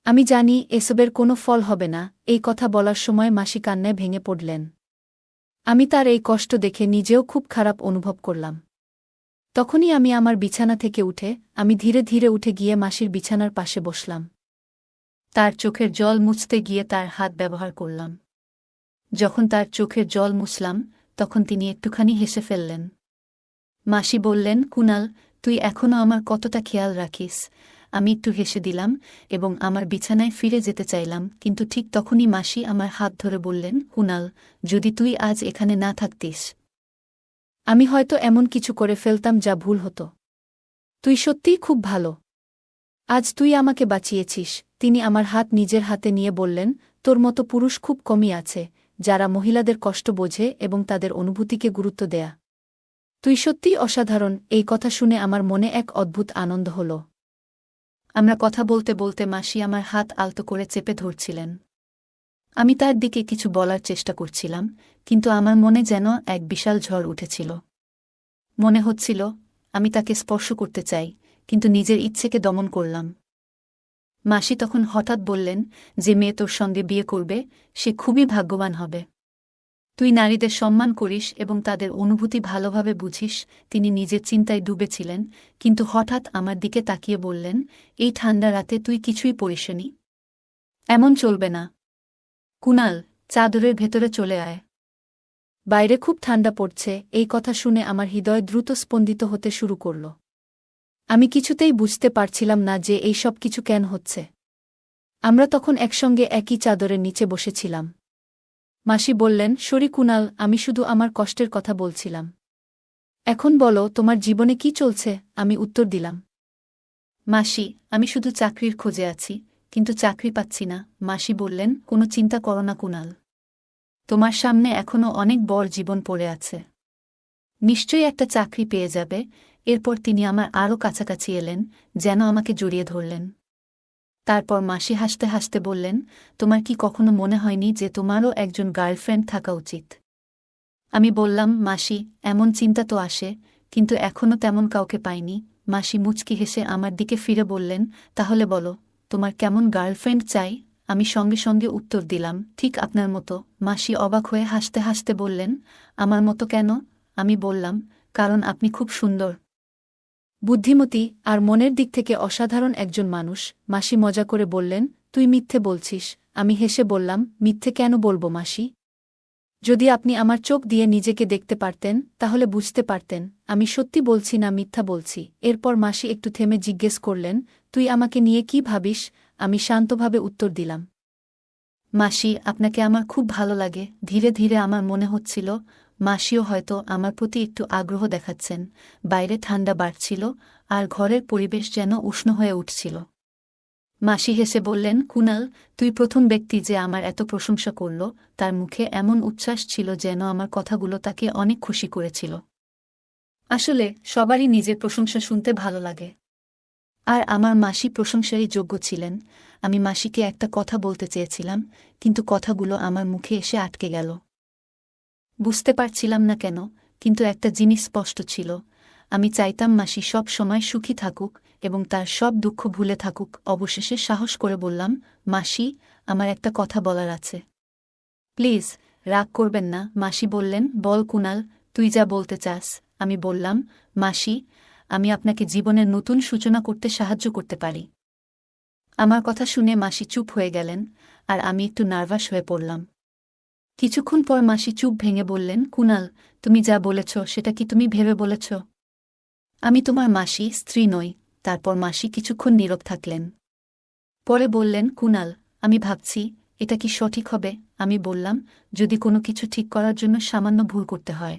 আমি জানি এসবের কোনো ফল হবে না। এই কথা বলার সময় মাসি কান্নায় ভেঙে পড়লেন। আমি তার এই কষ্ট দেখে নিজেও খুব খারাপ অনুভব করলাম। তখনই আমি আমার বিছানা থেকে উঠে আমি ধীরে ধীরে উঠে গিয়ে মাসির বিছানার পাশে বসলাম। তার চোখের জল মুছতে গিয়ে তার হাত ব্যবহার করলাম। যখন তার চোখের জল মুছলাম, তখন তিনি একটুখানি হেসে ফেললেন। মাসি বললেন, কুনাল, তুই এখনও আমার কতটা খেয়াল রাখিস। আমি একটু হেসে দিলাম এবং আমার বিছানায় ফিরে যেতে চাইলাম, কিন্তু ঠিক তখনই মাসি আমার হাত ধরে বললেন, কুনাল, যদি তুই আজ এখানে না থাকতিস, আমি হয়তো এমন কিছু করে ফেলতাম যা ভুল হতো। তুই সত্যিই খুব ভালো। আজ তুই আমাকে বাঁচিয়েছিস। তিনি আমার হাত নিজের হাতে নিয়ে বললেন, তোর মতো পুরুষ খুব কমই আছে, যারা মহিলাদের কষ্ট বোঝে এবং তাদের অনুভূতিকে গুরুত্ব দেয়া। তুই সত্যিই অসাধারণ। এই কথা শুনে আমার মনে এক অদ্ভুত আনন্দ হল। আমরা কথা বলতে বলতে মাসি আমার হাত আলতো করে চেপে ধরছিলেন। আমি তার দিকে কিছু বলার চেষ্টা করছিলাম, কিন্তু আমার মনে যেন এক বিশাল ঝড় উঠেছিল। মনে হচ্ছিল আমি তাকে স্পর্শ করতে চাই, কিন্তু নিজের ইচ্ছেকে দমন করলাম। মাসি তখন হঠাৎ বললেন, যে মেয়ে তোর সঙ্গে বিয়ে করবে, সে খুবই ভাগ্যবান হবে। তুই নারীদের সম্মান করিস এবং তাদের অনুভূতি ভালোভাবে বুঝিস। তিনি নিজের চিন্তায় ডুবেছিলেন, কিন্তু হঠাৎ আমার দিকে তাকিয়ে বললেন, এই ঠান্ডা রাতে তুই কিছুই পরিসনি। এমন চলবে না। কুনাল, চাদরের ভেতরে চলে আয়। বাইরে খুব ঠান্ডা পড়ছে। এই কথা শুনে আমার হৃদয় দ্রুত স্পন্দিত হতে শুরু করল। আমি কিছুতেই বুঝতে পারছিলাম না যে এই সব কিছু কেন হচ্ছে। আমরা তখন একসঙ্গে একই চাদরের নিচে বসেছিলাম। মাসি বললেন, সরি কুনাল, আমি শুধু আমার কষ্টের কথা বলছিলাম। এখন বলো, তোমার জীবনে কি চলছে? আমি উত্তর দিলাম, মাসি, আমি শুধু চাকরির খোঁজে আছি, কিন্তু চাকরি পাচ্ছি না। মাসি বললেন, কোনো চিন্তা করো না কুনাল, তোমার সামনে এখনও অনেক বড় জীবন পড়ে আছে, নিশ্চয়ই একটা চাকরি পেয়ে যাবে। এরপর তিনি আমার আরও কাছাকাছি এলেন, যেন আমাকে জড়িয়ে ধরলেন। তারপর মাসি হাসতে হাসতে বললেন, তোমার কি কখনো মনে হয়নি যে তোমারও একজন গার্লফ্রেন্ড থাকা উচিত? আমি বললাম, মাসি, এমন চিন্তা তো আসে, কিন্তু এখনও তেমন কাউকে পাইনি। মাসি মুচকি হেসে আমার দিকে ফিরে বললেন, তাহলে বলো, তোমার কেমন গার্লফ্রেন্ড চাই? আমি সঙ্গে সঙ্গে উত্তর দিলাম, ঠিক আপনার মতো। মাসি অবাক হয়ে হাসতে হাসতে বললেন, আমার মতো কেন? আমি বললাম, কারণ আপনি খুব সুন্দর, বুদ্ধিমতী আর মনের দিক থেকে অসাধারণ একজন মানুষ। মাসি মজা করে বললেন, তুই মিথ্যে বলছিস। আমি হেসে বললাম, মিথ্যে কেন বলবো মাসি? যদি আপনি আমার চোখ দিয়ে নিজেকে দেখতে পারতেন তাহলে বুঝতে পারতেন আমি সত্যি বলছি না মিথ্যা বলছি। এরপর মাসি একটু থেমে জিজ্ঞেস করলেন, তুই আমাকে নিয়ে কি ভাবিস? আমি শান্তভাবে উত্তর দিলাম, মাসি, আপনাকে আমার খুব ভালো লাগে। ধীরে ধীরে আমার মনে হচ্ছিল মাসিও হয়তো আমার প্রতি একটু আগ্রহ দেখাচ্ছেন। বাইরে ঠান্ডা বাড়ছিল আর ঘরের পরিবেশ যেন উষ্ণ হয়ে উঠছিল। মাসি হেসে বললেন, কুনাল, তুই প্রথম ব্যক্তি যে আমার এত প্রশংসা করল। তার মুখে এমন উচ্ছ্বাস ছিল যেন আমার কথাগুলো তাকে অনেক খুশি করেছিল। আসলে সবারই নিজের প্রশংসা শুনতে ভালো লাগে, আর আমার মাসি প্রশংসারই যোগ্য ছিলেন। আমি মাসিকে একটা কথা বলতে চেয়েছিলাম, কিন্তু কথাগুলো আমার মুখে এসে আটকে গেল। বুঝতে পারছিলাম না কেন, কিন্তু একটা জিনিস স্পষ্ট ছিল, আমি চাইতাম মাসি সব সময় সুখী থাকুক এবং তার সব দুঃখ ভুলে থাকুক। অবশেষে সাহস করে বললাম, মাসি, আমার একটা কথা বলার আছে। প্লিজ, রাগ করবেন না। মাসি বললেন, বল কুনাল, তুই যা বলতে চাস। আমি বললাম, মাসি, আমি আপনাকে জীবনের নতুন সূচনা করতে সাহায্য করতে পারি। আমার কথা শুনে মাসি চুপ হয়ে গেলেন, আর আমি একটু নার্ভাস হয়ে পড়লাম। কিছুক্ষণ পর মাসি চুপ ভেঙে বললেন, কুনাল, তুমি যা বলেছ সেটা কি তুমি ভেবে বলেছ? আমি তোমার মাসি, স্ত্রী নই। তারপর মাসি কিছুক্ষণ নীরব থাকলেন। পরে বললেন, কুনাল, আমি ভাবছি এটা কি সঠিক হবে? আমি বললাম, যদি কোনো কিছু ঠিক করার জন্য সামান্য ভুল করতে হয়,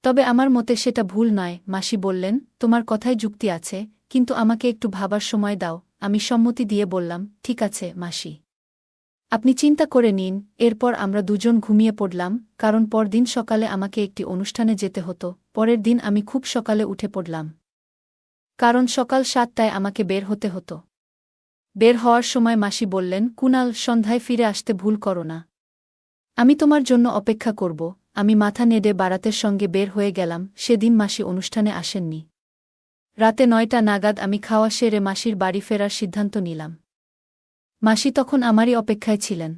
তবে আমার মতে সেটা ভুল নয়। মাসি বললেন, তোমার কথায় যুক্তি আছে, কিন্তু আমাকে একটু ভাবার সময় দাও। আমি সম্মতি দিয়ে বললাম, ঠিক আছে মাসি, আপনি চিন্তা করে নিন। এরপর আমরা দুজন ঘুমিয়ে পড়লাম, কারণ পরদিন সকালে আমাকে একটি অনুষ্ঠানে যেতে হতো। পরের দিন আমি খুব সকালে উঠে পড়লাম, কারণ সকাল 7টায় আমাকে বের হতে হতো। বের হওয়ার সময় মাসি বললেন, কুনাল, সন্ধ্যায় ফিরে আসতে ভুল করো না, আমি তোমার জন্য অপেক্ষা করব। আমি মাথা নেড়ে বারাতের সঙ্গে বের হয়ে গেলাম। সেদিন মাসি অনুষ্ঠানে আসেননি। রাতে 9টা নাগাদ আমি খাওয়া সেরে মাসির বাড়ি ফেরার সিদ্ধান্ত নিলাম। মাসি তখন আমারই অপেক্ষায় ছিলেন।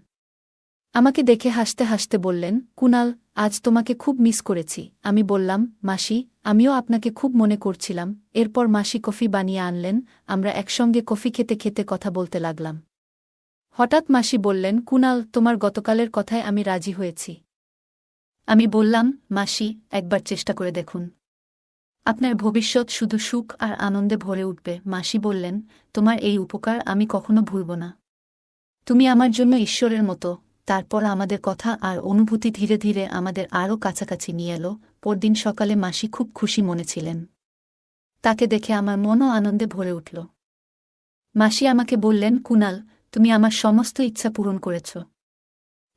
আমাকে দেখে হাসতে হাসতে বললেন, কুনাল, আজ তোমাকে খুব মিস করেছি। আমি বললাম, মাসি, আমিও আপনাকে খুব মনে করছিলাম। এরপর মাসি কফি বানিয়ে আনলেন। আমরা একসঙ্গে কফি খেতে খেতে কথা বলতে লাগলাম। হঠাৎ মাসি বললেন, কুনাল, তোমার গতকালের কথায় আমি রাজি হয়েছি। আমি বললাম, মাসি, একবার চেষ্টা করে দেখুন, আপনার ভবিষ্যৎ শুধু সুখ আর আনন্দে ভরে উঠবে। মাসি বললেন, তোমার এই উপকার আমি কখনো ভুলব না। তুমি আমার জন্য ঈশ্বরের মতো। তারপর আমাদের কথা আর অনুভূতি ধীরে ধীরে আমাদের আরও কাছাকাছি নিয়ে এলো। পরদিন সকালে মাসি খুব খুশি মনে ছিলেন। তাকে দেখে আমার মনও আনন্দে ভরে উঠল। মাসি আমাকে বললেন, কুনাল, তুমি আমার সমস্ত ইচ্ছা পূরণ করেছ।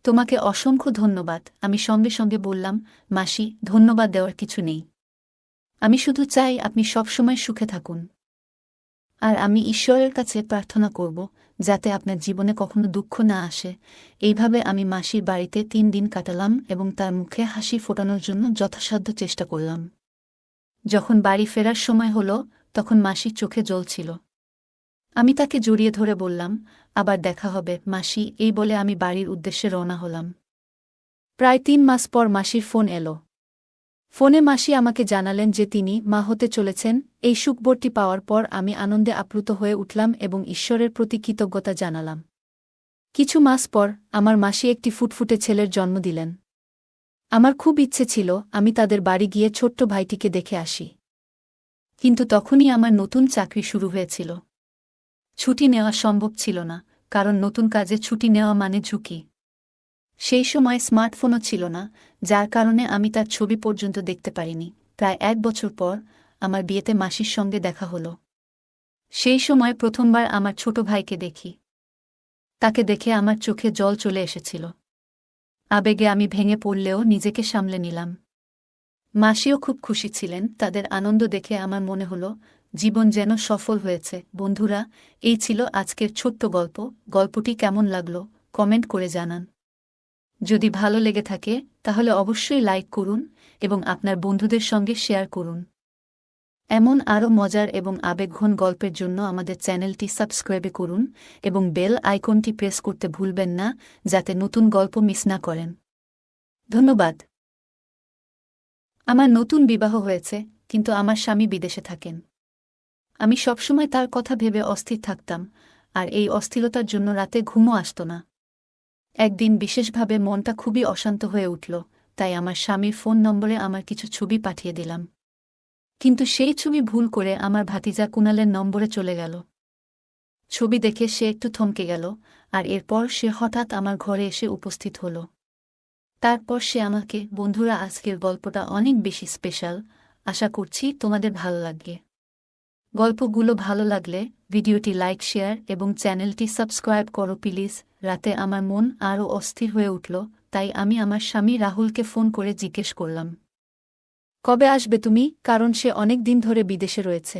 তোমাকে অসংখ্য ধন্যবাদ। আমি সঙ্গে সঙ্গে বললাম, মাসি, ধন্যবাদ দেওয়ার কিছু নেই। আমি শুধু চাই আপনি সবসময় সুখে থাকুন। আর আমি ঈশ্বরের কাছে প্রার্থনা করব যাতে আপনার জীবনে কখনো দুঃখ না আসে। এইভাবে আমি মাসির বাড়িতে 3 দিন কাটালাম এবং তার মুখে হাসি ফোটানোর জন্য যথাসাধ্য চেষ্টা করলাম। যখন বাড়ি ফেরার সময় হলো, তখন মাসির চোখে জল ছিল। আমি তাকে জড়িয়ে ধরে বললাম, আবার দেখা হবে মাসি। এই বলে আমি বাড়ির উদ্দেশ্যে রওনা হলাম। প্রায় 3 মাস পর মাসির ফোন এলো। ফোনে মাসি আমাকে জানালেন যে তিনি মা হতে চলেছেন। এই সুখবরটি পাওয়ার পর আমি আনন্দে আপ্লুত হয়ে উঠলাম এবং ঈশ্বরের প্রতি কৃতজ্ঞতা জানালাম। কিছু মাস পর আমার মাসি একটি ফুটফুটে ছেলের জন্ম দিলেন। আমার খুব ইচ্ছে ছিল আমি তাদের বাড়ি গিয়ে ছোট্ট ভাইটিকে দেখে আসি, কিন্তু তখনই আমার নতুন চাকরি শুরু হয়েছিল। ছুটি নেওয়া সম্ভব ছিল না, কারণ নতুন কাজে ছুটি নেওয়া মানে ঝুঁকি। সেই সময় স্মার্টফোনও ছিল না, যার কারণে আমি তার ছবি পর্যন্ত দেখতে পারিনি। প্রায় 1 বছর পর আমার বিয়েতে মাসির সঙ্গে দেখা হলো। সেই সময় প্রথমবার আমার ছোট ভাইকে দেখি। তাকে দেখে আমার চোখে জল চলে এসেছিল। আবেগে আমি ভেঙে পড়লেও নিজেকে সামলে নিলাম। মাসিও খুব খুশি ছিলেন, তাদের আনন্দ দেখে আমার মনে হলো জীবন যেন সফল হয়েছে। বন্ধুরা, এই ছিল আজকের ছোট্ট গল্প। গল্পটি কেমন লাগলো কমেন্ট করে জানান। যদি ভালো লেগে থাকে তাহলে অবশ্যই লাইক করুন এবং আপনার বন্ধুদের সঙ্গে শেয়ার করুন। এমন আরও মজার এবং আবেগঘন গল্পের জন্য আমাদের চ্যানেলটি সাবস্ক্রাইব করুন এবং বেল আইকনটি প্রেস করতে ভুলবেন না, যাতে নতুন গল্প মিস না করেন। ধন্যবাদ। আমার নতুন বিবাহ হয়েছে, কিন্তু আমার স্বামী বিদেশে থাকেন। আমি সবসময় তার কথা ভেবে অস্থির থাকতাম, আর এই অস্থিরতার জন্য রাতে ঘুমও আসত না। একদিন বিশেষভাবে মনটা খুবই অশান্ত হয়ে উঠল, তাই আমার স্বামীর ফোন নম্বরে আমার কিছু ছবি পাঠিয়ে দিলাম। কিন্তু সেই ছবি ভুল করে আমার ভাতিজা কুনালের নম্বরে চলে গেল। ছবি দেখে সে একটু থমকে গেল, আর এরপর সে হঠাৎ আমার ঘরে এসে উপস্থিত হল। তারপর সে আমাকে, বন্ধুরা, আজকের গল্পটা অনেক বেশি স্পেশাল, আশা করছি তোমাদের ভালো লাগবে। গল্পগুলো ভালো লাগলে ভিডিওটি লাইক, শেয়ার এবং চ্যানেলটি সাবস্ক্রাইব করো প্লিজ। রাতে আমার মন আরও অস্থির হয়ে উঠল, তাই আমি আমার স্বামী রাহুলকে ফোন করে জিজ্ঞেস করলাম, কবে আসবে তুমি, কারণ সে অনেক দিন ধরে বিদেশে রয়েছে।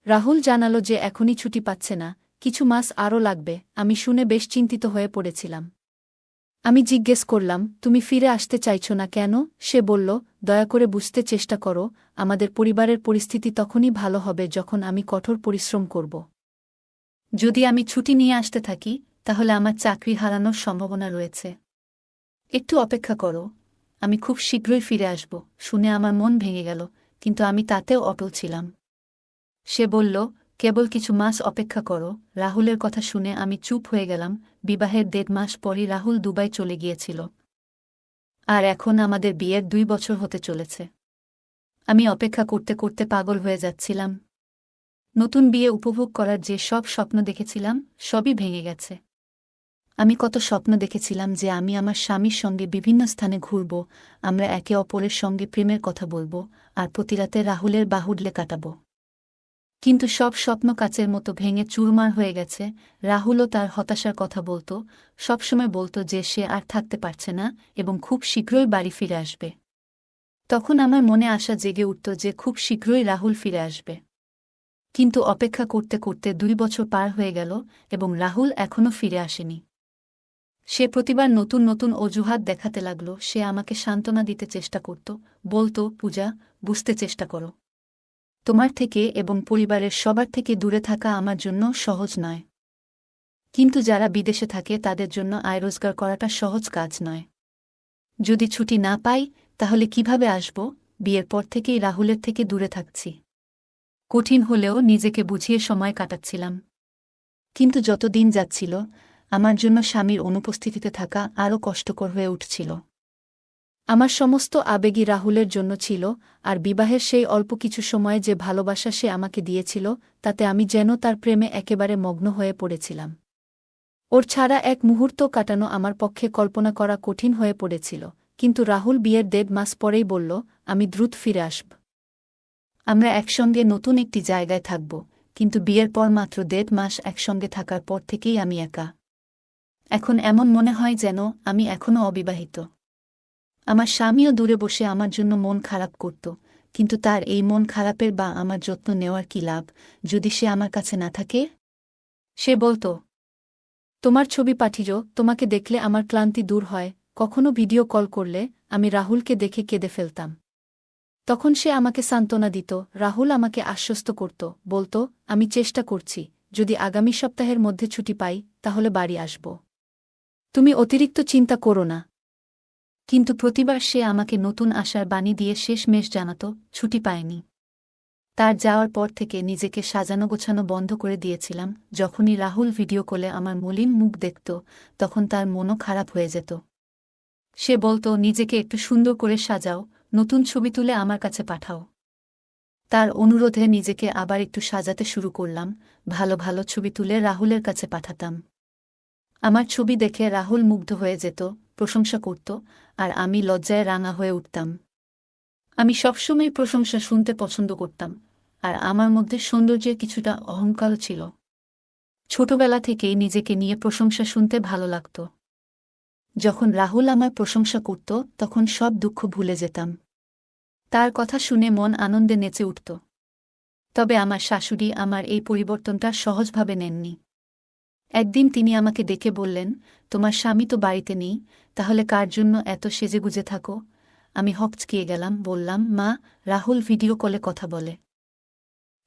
রাহুল জানালো যে এখনই ছুটি পাচ্ছে না, কিছু মাস আরও লাগবে। আমি শুনে বেশ চিন্তিত হয়ে পড়েছিলাম। আমি জিজ্ঞেস করলাম, তুমি ফিরে আসতে চাইছ না কেন? সে বলল, দয়া করে বুঝতে চেষ্টা করো, আমাদের পরিবারের পরিস্থিতি তখনই ভালো হবে যখন আমি কঠোর পরিশ্রম করব। যদি আমি ছুটি নিয়ে আসতে থাকি তাহলে আমার চাকরি হারানোর সম্ভাবনা রয়েছে। একটু অপেক্ষা করো, আমি খুব শীঘ্রই ফিরে আসব। শুনে আমার মন ভেঙে গেল, কিন্তু আমি তাতেও অটল ছিলাম। সে বলল, কেবল কিছু মাস অপেক্ষা করো। রাহুলের কথা শুনে আমি চুপ হয়ে গেলাম। বিবাহের 1.5 মাস পরই রাহুল দুবাই চলে গিয়েছিল, আর এখন আমাদের বিয়ের 2 বছর হতে চলেছে। আমি অপেক্ষা করতে করতে পাগল হয়ে যাচ্ছিলাম। নতুন বিয়ে উপভোগ করার যে সব স্বপ্ন দেখেছিলাম সবই ভেঙে গেছে। আমি কত স্বপ্ন দেখেছিলাম যে আমি আমার স্বামীর সঙ্গে বিভিন্ন স্থানে ঘুরব, আমরা একে অপরের সঙ্গে প্রেমের কথা বলবো, আর প্রতিরাতে রাহুলের বাহুডলে কাটাবো। কিন্তু সব স্বপ্ন কাচের মতো ভেঙে চুরমার হয়ে গেছে। রাহুলও তার হতাশার কথা বলতো, সবসময় বলতো যে সে আর থাকতে পারছে না এবং খুব শীঘ্রই বাড়ি ফিরে আসবে। তখন আমার মনে আশা জেগে উঠত যে খুব শীঘ্রই রাহুল ফিরে আসবে। কিন্তু অপেক্ষা করতে করতে 2 বছর পার হয়ে গেল এবং রাহুল এখনও ফিরে আসেনি। সে প্রতিবার নতুন নতুন অজুহাত দেখাতে লাগল। সে আমাকে সান্ত্বনা দিতে চেষ্টা করত, বলতো, পূজা, বুঝতে চেষ্টা করো। তোমার থেকে এবং পরিবারের সবার থেকে দূরে থাকা আমার জন্য সহজ নয়। কিন্তু যারা বিদেশে থাকে তাদের জন্য আয় রোজগার করাটা সহজ কাজ নয়। যদি ছুটি না পাই তাহলে কিভাবে আসব? বিয়ের পর থেকেই রাহুলের থেকে দূরে থাকছি। কঠিন হলেও নিজেকে বুঝিয়ে সময় কাটাচ্ছিলাম। কিন্তু যত দিন যাচ্ছিল আমার জন্য স্বামীর অনুপস্থিতিতে থাকা আরও কষ্টকর হয়ে উঠছিল। আমার সমস্ত আবেগই রাহুলের জন্য ছিল, আর বিবাহের সেই অল্প কিছু সময়ে যে ভালোবাসা সে আমাকে দিয়েছিল তাতে আমি যেন তার প্রেমে একেবারে মগ্ন হয়ে পড়েছিলাম। ওর ছাড়া এক মুহূর্ত কাটানো আমার পক্ষে কল্পনা করা কঠিন হয়ে পড়েছিল। কিন্তু রাহুল বিয়ের 1.5 মাস পরেই বলল, আমি দ্রুত ফিরে আসব। আমরা একসঙ্গে নতুন একটি জায়গায় থাকব। কিন্তু বিয়ের পর মাত্র 1.5 মাস একসঙ্গে থাকার পর থেকেই আমি একা। এখন এমন মনে হয় যেন আমি এখনও অবিবাহিত। আমার স্বামীও দূরে বসে আমার জন্য মন খারাপ করত, কিন্তু তার এই মন খারাপের বা আমার যত্ন নেওয়ার কি লাভ যদি সে আমার কাছে না থাকে? সে বলতো, তোমার ছবি পাঠিও, তোমাকে দেখলে আমার ক্লান্তি দূর হয়। কখনো ভিডিও কল করলে আমি রাহুলকে দেখে কেঁদে ফেলতাম। তখন সে আমাকে সান্ত্বনা দিত। রাহুল আমাকে আশ্বস্ত করত, বলতো, আমি চেষ্টা করছি, যদি আগামী সপ্তাহের মধ্যে ছুটি পাই তাহলে বাড়ি আসব। তুমি অতিরিক্ত চিন্তা করো না। কিন্তু প্রতিবার সে আমাকে নতুন আশার বাণী দিয়ে শেষমেশ জানাত, ছুটি পায়নি। তার যাওয়ার পর থেকে নিজেকে সাজানো গোছানো বন্ধ করে দিয়েছিলাম। যখনই রাহুল ভিডিও কলে আমার মলিন মুখ দেখত তখন তার মনও খারাপ হয়ে যেত। সে বলতো, নিজেকে একটু সুন্দর করে সাজাও, নতুন ছবি তুলে আমার কাছে পাঠাও। তার অনুরোধে নিজেকে আবার একটু সাজাতে শুরু করলাম। ভালো ভালো ছবি তুলে রাহুলের কাছে পাঠাতাম। আমার ছবি দেখে রাহুল মুগ্ধ হয়ে যেত, প্রশংসা করত, আর আমি লজ্জায় রাঙা হয়ে উঠতাম। আমি সবসময় প্রশংসা শুনতে পছন্দ করতাম, আর আমার মধ্যে সৌন্দর্যের কিছুটা অহংকারও ছিল। ছোটবেলা থেকেই নিজেকে নিয়ে প্রশংসা শুনতে ভালো লাগত। যখন রাহুল আমার প্রশংসা করত তখন সব দুঃখ ভুলে যেতাম। তার কথা শুনে মন আনন্দে নেচে উঠত। তবে আমার শাশুড়ি আমার এই পরিবর্তনটা সহজভাবে নেননি। একদিন তিনি আমাকে ডেকে বললেন, তোমার স্বামী তো বাড়িতে নেই, তাহলে কার জন্য এত সেজেগুজে থাকো? আমি হকচকিয়ে গেলাম, বললাম, মা, রাহুল ভিডিও কলে কথা বলে।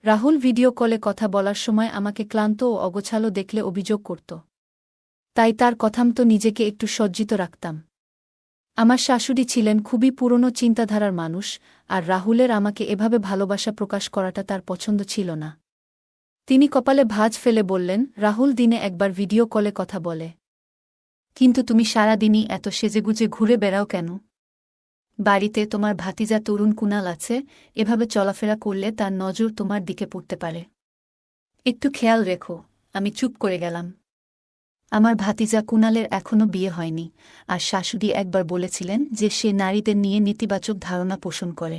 রাহুল ভিডিও কলে কথা বলার সময় আমাকে ক্লান্ত ও অগোছালো দেখলে অভিযোগ করত। তাই তার কথামতো নিজেকে একটু সজ্জিত রাখতাম। আমার শাশুড়ি ছিলেন খুবই পুরনো চিন্তাধারার মানুষ, আর রাহুলের আমাকে এভাবে ভালোবাসা প্রকাশ করাটা তার পছন্দ ছিল না। তিনি কপালে ভাঁজ ফেলে বললেন, রাহুল দিনে একবার ভিডিও কলে কথা বলে। কিন্তু তুমি সারাদিনই এত সেজেগুজে ঘুরে বেড়াও কেন? বাড়িতে তোমার ভাতিজা তরুণ কুনাল আছে, এভাবে চলাফেরা করলে তার নজর তোমার দিকে পড়তে পারে। একটু খেয়াল রেখো। আমি চুপ করে গেলাম। আমার ভাতিজা কুনালের এখনও বিয়ে হয়নি, আর শাশুড়ি একবার বলেছিলেন যে সে নারীদের নিয়ে নেতিবাচক ধারণা পোষণ করে।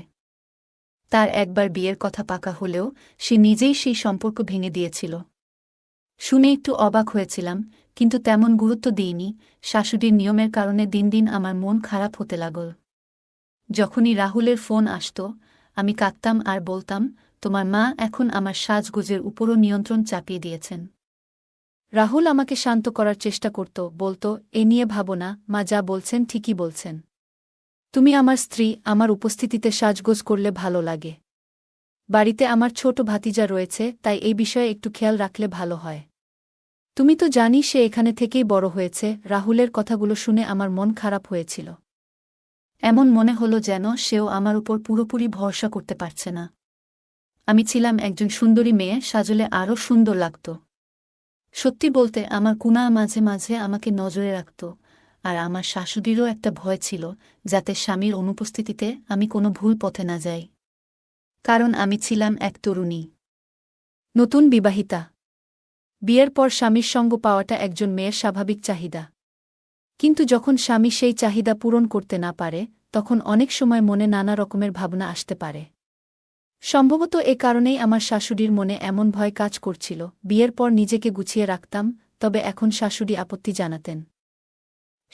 তার একবার বিয়ের কথা পাকা হলেও সে নিজেই সেই সম্পর্ক ভেঙে দিয়েছিল। শুনে একটু অবাক হয়েছিলাম, কিন্তু তেমন গুরুত্ব দিইনি। শাশুড়ির নিয়মের কারণে দিন দিন আমার মন খারাপ হতে লাগল। যখনই রাহুলের ফোন আসত, আমি কাঁদতাম আর বলতাম, তোমার মা এখন আমার সাজগোজের উপরও নিয়ন্ত্রণ চাপিয়ে দিয়েছেন। রাহুল আমাকে শান্ত করার চেষ্টা করত, বলতো, এ নিয়ে ভাবো না, মা যা বলছেন ঠিকই বলছেন। তুমি আমার স্ত্রী, আমার উপস্থিতিতে সাজগোজ করলে ভালো লাগে। বাড়িতে আমার ছোট ভাতিজা রয়েছে, তাই এই বিষয়ে একটু খেয়াল রাখলে ভালো হয়। তুমি তো জানি সে এখানে থেকেই বড় হয়েছে। রাহুলের কথাগুলো শুনে আমার মন খারাপ হয়েছিল। এমন মনে হলো যেন সেও আমার উপর পুরোপুরি ভরসা করতে পারছে না। আমি ছিলাম একজন সুন্দরী মেয়ে, সাজলে আরও সুন্দর লাগত। সত্যি বলতে আমার কুনাল মাঝে মাঝে আমাকে নজরে রাখত, আর আমার শাশুড়িরও একটা ভয় ছিল, যাতে স্বামীর অনুপস্থিতিতে আমি কোনো ভুল পথে না যাই। কারণ আমি ছিলাম এক তরুণী, নতুন বিবাহিতা। বিয়ের পর স্বামীর সঙ্গ পাওয়াটা একজন মেয়ের স্বাভাবিক চাহিদা। কিন্তু যখন স্বামী সেই চাহিদা পূরণ করতে না পারে, তখন অনেক সময় মনে নানা রকমের ভাবনা আসতে পারে। সম্ভবত এ কারণেই আমার শাশুড়ির মনে এমন ভয় কাজ করছিল। বিয়ের পর নিজেকে গুছিয়ে রাখতাম, তবে এখন শাশুড়ি আপত্তি জানাতেন।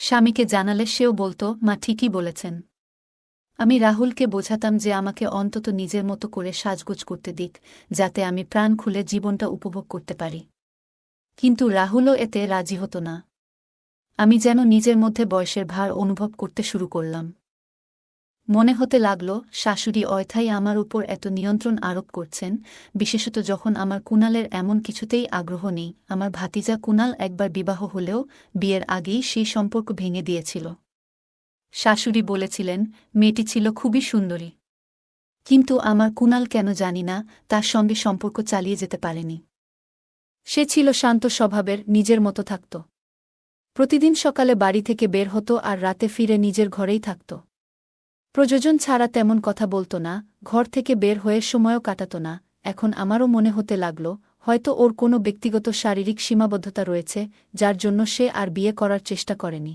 স্বামীকে জানালে সেও বলতো, মা ঠিকই বলেছেন। আমি রাহুলকে বোঝাতাম যে আমাকে অন্তত নিজের মতো করে সাজগোজ করতে দিক, যাতে আমি প্রাণ খুলে জীবনটা উপভোগ করতে পারি। কিন্তু রাহুলও এতে রাজি হতো না। আমি যেন নিজের মধ্যে বয়সের ভার অনুভব করতে শুরু করলাম। মনে হতে লাগল শাশুড়ি অয়থাই আমার উপর এত নিয়ন্ত্রণ আরোপ করছেন, বিশেষত যখন আমার কুনালের এমন কিছুতেই আগ্রহ নেই। আমার ভাতিজা কুনাল একবার বিবাহ হলেও বিয়ের আগেই সেই সম্পর্ক ভেঙে দিয়েছিল। শাশুড়ি বলেছিলেন মেয়েটি ছিল খুবই সুন্দরী, কিন্তু আমার কুনাল কেন জানি না তার সঙ্গে সম্পর্ক চালিয়ে যেতে পারেনি। সে ছিল শান্ত স্বভাবের, নিজের মতো থাকত। প্রতিদিন সকালে বাড়ি থেকে বের হতো আর রাতে ফিরে নিজের ঘরেই থাকত। প্রযোজন ছাড়া তেমন কথা বলতো না, ঘর থেকে বের হয়ে সময়ও কাটাত না। এখন আমারও মনে হতে লাগল, হয়তো ওর কোনো ব্যক্তিগত শারীরিক সীমাবদ্ধতা রয়েছে, যার জন্য সে আর বিয়ে করার চেষ্টা করেনি।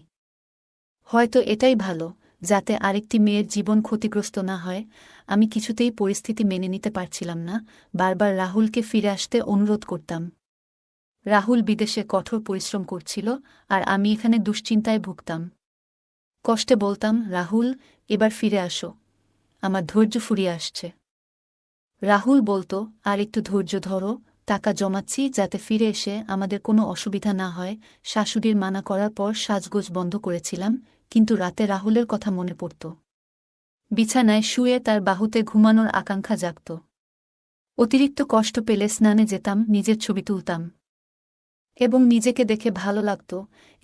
হয়তো এটাই ভালো, যাতে আরেকটি মেয়ের জীবন ক্ষতিগ্রস্ত না হয়। আমি কিছুতেই পরিস্থিতি মেনে নিতে পারছিলাম না, বারবার রাহুলকে ফিরে আসতে অনুরোধ করতাম। রাহুল বিদেশে কঠোর পরিশ্রম করছিল, আর আমি এখানে দুশ্চিন্তায় ভুগতাম। কষ্টে বলতাম, রাহুল, এবার ফিরে আসো, আমার ধৈর্য ফুরিয়ে আসছে। রাহুল বলতো, আর একটু ধৈর্য ধরো, টাকা জমাচ্ছি যাতে ফিরে এসে আমাদের কোনো অসুবিধা না হয়। শাশুড়ির মানা করার পর সাজগোজ বন্ধ করেছিলাম, কিন্তু রাতে রাহুলের কথা মনে পড়ত। বিছানায় শুয়ে তার বাহুতে ঘুমানোর আকাঙ্ক্ষা জাগত। অতিরিক্ত কষ্ট পেলে স্নানে যেতাম, নিজের ছবি তুলতাম এবং নিজেকে দেখে ভালো লাগত।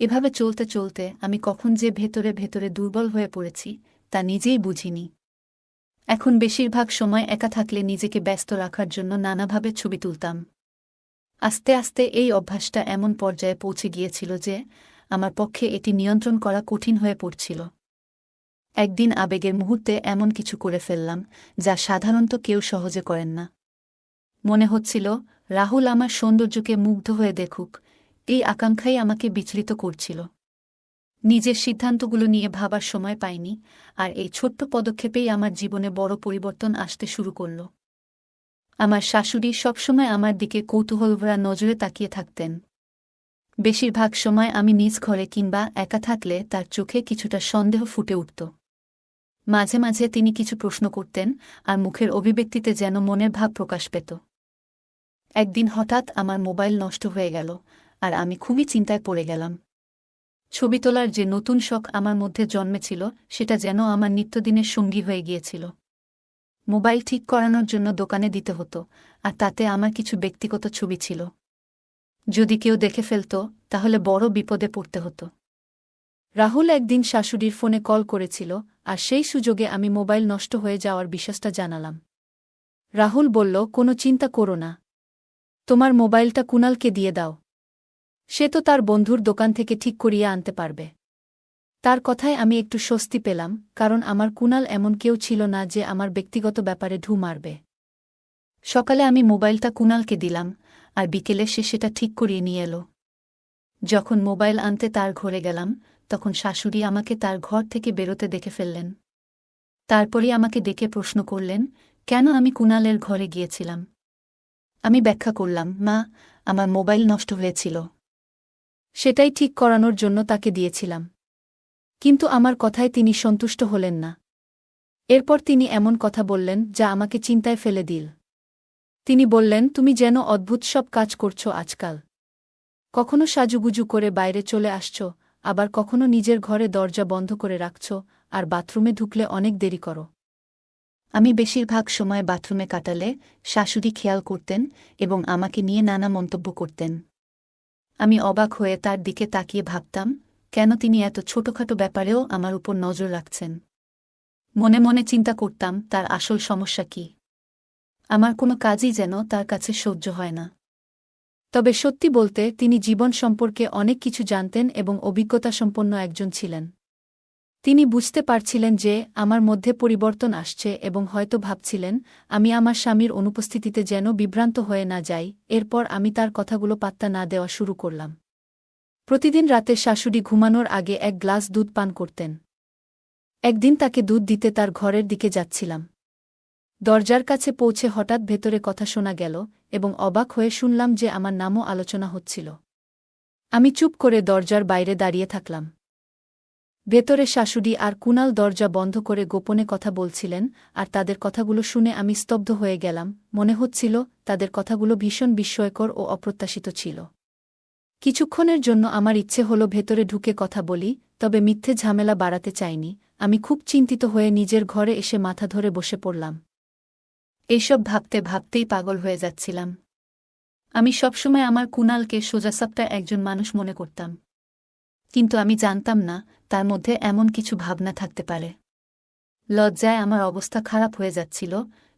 এভাবে চলতে চলতে আমি কখন যে ভেতরে ভেতরে দুর্বল হয়ে পড়েছি তা নিজেই বুঝিনি। এখন বেশিরভাগ সময় একা থাকলে নিজেকে ব্যস্ত রাখার জন্য নানাভাবে ছবি তুলতাম। আস্তে আস্তে এই অভ্যাসটা এমন পর্যায়ে পৌঁছে গিয়েছিল যে আমার পক্ষে এটি নিয়ন্ত্রণ করা কঠিন হয়ে পড়ছিল। একদিন আবেগের মুহূর্তে এমন কিছু করে ফেললাম, যা সাধারণত কেউ সহজে করেন না। মনে হচ্ছিল রাহুল আমার সৌন্দর্যকে মুগ্ধ হয়ে দেখুক, এই আকাঙ্ক্ষাই আমাকে বিচলিত করছিল। নিজের সিদ্ধান্তগুলো নিয়ে ভাবার সময় পাইনি, আর এই ছোট্ট পদক্ষেপেই আমার জীবনে বড় পরিবর্তন আসতে শুরু করল। আমার শাশুড়ি সবসময় আমার দিকে কৌতূহলভরা নজরে তাকিয়ে থাকতেন। বেশিরভাগ সময় আমি নিজ ঘরে কিংবা একা থাকলে তার চোখে কিছুটা সন্দেহ ফুটে উঠত। মাঝে মাঝে তিনি কিছু প্রশ্ন করতেন, আর মুখের অভিব্যক্তিতে যেন মনের ভাব প্রকাশ পেত। একদিন হঠাৎ আমার মোবাইল নষ্ট হয়ে গেল, আর আমি খুবই চিন্তায় পড়ে গেলাম। ছবি তোলার যে নতুন শখ আমার মধ্যে জন্মেছিল, সেটা যেন আমার নিত্যদিনের সঙ্গী হয়ে গিয়েছিল। মোবাইল ঠিক করানোর জন্য দোকানে দিতে হতো, আর তাতে আমার কিছু ব্যক্তিগত ছবি ছিল। যদি কেউ দেখে ফেলত, তাহলে বড় বিপদে পড়তে হতো। রাহুল একদিন শাশুড়ির ফোনে কল করেছিল, আর সেই সুযোগে আমি মোবাইল নষ্ট হয়ে যাওয়ার বিশ্বাসটা জানালাম। রাহুল বলল, কোনো চিন্তা করো না, তোমার মোবাইলটা কুণালকে দিয়ে দাও, সে তো তার বন্ধুর দোকান থেকে ঠিক করিয়ে আনতে পারবে। তার কথায় আমি একটু স্বস্তি পেলাম, কারণ আমার কুণাল এমন কেউ ছিল না যে আমার ব্যক্তিগত ব্যাপারে ঢু মারবে। সকালে আমি মোবাইলটা কুণালকে দিলাম, আর বিকেলে সে সেটা ঠিক করিয়ে নিয়ে এলো। যখন মোবাইল আনতে তার ঘরে গেলাম, তখন শাশুড়ি আমাকে তার ঘর থেকে বেরোতে দেখে ফেললেন। তারপরই আমাকে ডেকে প্রশ্ন করলেন, কেন আমি কুণালের ঘরে গিয়েছিলাম। আমি ব্যাখ্যা করলাম, মা, আমার মোবাইল নষ্ট হয়েছিল, সেটাই ঠিক করানোর জন্য তাকে দিয়েছিলাম। কিন্তু আমার কথায় তিনি সন্তুষ্ট হলেন না। এরপর তিনি এমন কথা বললেন যা আমাকে চিন্তায় ফেলে দিল। তিনি বললেন, তুমি যেন অদ্ভুত সব কাজ করছো আজকাল। কখনো সাজুগুজু করে বাইরে চলে আসছ, আবার কখনো নিজের ঘরে দরজা বন্ধ করে রাখছ, আর বাথরুমে ঢুকলে অনেক দেরি করো। আমি বেশিরভাগ সময় বাথরুমে কাটালে শাশুড়ি খেয়াল করতেন এবং আমাকে নিয়ে নানা মন্তব্য করতেন। আমি অবাক হয়ে তার দিকে তাকিয়ে ভাবতাম, কেন তিনি এত ছোটখাটো ব্যাপারেও আমার উপর নজর রাখছেন। মনে মনে চিন্তা করতাম, তার আসল সমস্যা কি। আমার কোনো কাজই যেন তার কাছে সহ্য হয় না। তবে সত্যি বলতে তিনি জীবন সম্পর্কে অনেক কিছু জানতেন এবং অভিজ্ঞতাসম্পন্ন একজন ছিলেন। তিনি বুঝতে পারছিলেন যে আমার মধ্যে পরিবর্তন আসছে এবং হয়তো ভাবছিলেন আমি আমার স্বামীর অনুপস্থিতিতে যেন বিভ্রান্ত হয়ে না যাই। এরপর আমি তার কথাগুলো পাত্তা না দেওয়া শুরু করলাম। প্রতিদিন রাতে শাশুড়ি ঘুমানোর আগে এক গ্লাস দুধ পান করতেন। একদিন তাকে দুধ দিতে তার ঘরের দিকে যাচ্ছিলাম। দরজার কাছে পৌঁছে হঠাৎ ভেতরে কথা শোনা গেল, এবং অবাক হয়ে শুনলাম যে আমার নামও আলোচনা হচ্ছিল। আমি চুপ করে দরজার বাইরে দাঁড়িয়ে থাকলাম। ভেতরে শাশুড়ি আর কুণাল দরজা বন্ধ করে গোপনে কথা বলছিলেন, আর তাদের কথাগুলো শুনে আমি স্তব্ধ হয়ে গেলাম। মনে হচ্ছিল তাদের কথাগুলো ভীষণ বিস্ময়কর ও অপ্রত্যাশিত ছিল। কিছুক্ষণের জন্য আমার ইচ্ছে হলো ভেতরে ঢুকে কথা বলি, তবে মিথ্যে ঝামেলা বাড়াতে চাইনি। আমি খুব চিন্তিত হয়ে নিজের ঘরে এসে মাথা ধরে বসে পড়লাম। এইসব ভাবতে ভাবতেই পাগল হয়ে যাচ্ছিলাম। আমি সবসময় আমার কুণালকে সোজাসাপটা একজন মানুষ মনে করতাম, কিন্তু আমি জানতাম না তার মধ্যে এমন কিছু ভাবনা থাকতে পারে। লজ্জায় আমার অবস্থা খারাপ হয়ে যাচ্ছিল,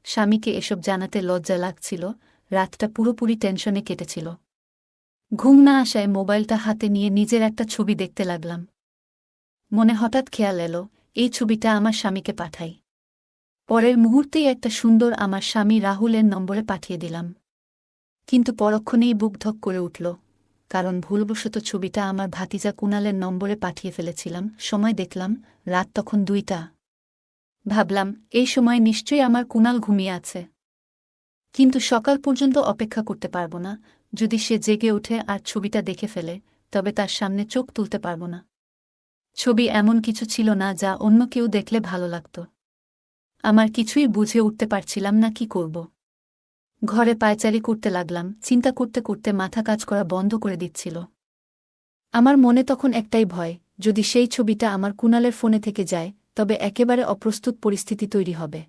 স্বামীকে এসব জানাতে লজ্জা লাগছিল, রাতটা পুরোপুরি টেনশনে কেটেছিল। ঘুম না আসায় মোবাইলটা হাতে নিয়ে নিজের একটা ছবি দেখতে লাগলাম। মনে হঠাৎ খেয়াল এলো, এই ছবিটা আমার স্বামীকে পাঠাই। পরের মুহূর্তেই একটা সুন্দর আমার স্বামী রাহুলের নম্বরে পাঠিয়ে দিলাম। কিন্তু পরক্ষণেই বুক ধক করে উঠল, কারণ ভুলবশত ছবিটা আমার ভাতিজা কুণালের নম্বরে পাঠিয়ে ফেলেছিলাম। সময় দেখলাম রাত তখন 2টা। ভাবলাম, এই সময় নিশ্চয়ই আমার কুণাল ঘুমিয়ে আছে। কিন্তু সকাল পর্যন্ত অপেক্ষা করতে পারব না। যদি সে জেগে ওঠে আর ছবিটা দেখে ফেলে, তবে তার সামনে চোখ তুলতে পারব না। ছবি এমন কিছু ছিল না যা অন্য কেউ দেখলে ভালো লাগত। আমার কিছুই বুঝে উঠতে পারছিলাম না কি করব। ঘরে পায়চারি করতে লাগলাম, চিন্তা করতে করতে মাথা কাজ করা বন্ধ করে দিচ্ছিল। আমার মনে তখন একটাই ভয়, যদি সেই ছবিটা আমার কুণালের ফোনে থেকে যায়, তবে একেবারে অপ্রস্তুত পরিস্থিতি তৈরি হবে।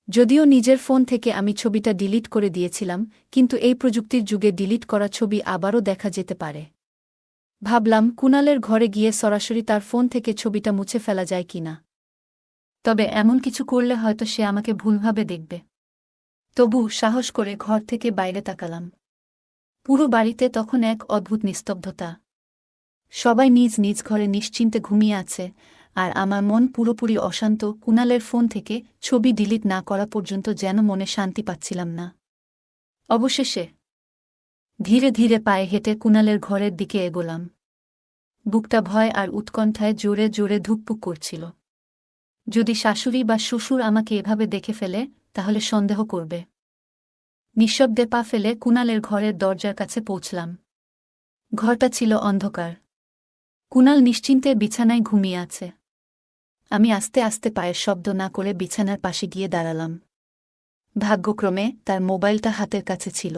যদিও নিজের ফোন থেকে আমি ছবিটা ডিলিট করে দিয়েছিলাম, কিন্তু এই প্রযুক্তির যুগে ডিলিট করা ছবি আবারও দেখা যেতে পারে। ভাবলাম, কুণালের ঘরে গিয়ে সরাসরি তার ফোন থেকে ছবিটা মুছে ফেলা যায় কিনা। তবে এমন কিছু করলে হয়তো সে আমাকে ভুলভাবে দেখবে। তবু সাহস করে ঘর থেকে বাইরে তাকালাম। পুরো বাড়িতে তখন এক অদ্ভুত নিস্তব্ধতা। সবাই নিজ নিজ ঘরে নিশ্চিন্তে ঘুমিয়ে আছে, আর আমার মন পুরোপুরি অশান্ত। কুণালের ফোন থেকে ছবি ডিলিট না করা পর্যন্ত যেন মনে শান্তি পাচ্ছিলাম না। অবশেষে ধীরে ধীরে পায়ে হেঁটে কুণালের ঘরের দিকে এগোলাম। বুকটা ভয় আর উৎকণ্ঠায় জোরে জোরে ধুকপুক করছিল। যদি শাশুড়ি বা শ্বশুর আমাকে এভাবে দেখে ফেলে, তাহলে সন্দেহ করবে। নিঃশব্দে পা ফেলে কুণালের ঘরের দরজার কাছে পৌঁছলাম। ঘরটা ছিল অন্ধকার। কুণাল নিশ্চিন্তে বিছানায় ঘুমিয়ে আছে। আমি আস্তে আস্তে পায়ের শব্দ না করে বিছানার পাশে গিয়ে দাঁড়ালাম। ভাগ্যক্রমে তার মোবাইলটা হাতের কাছে ছিল।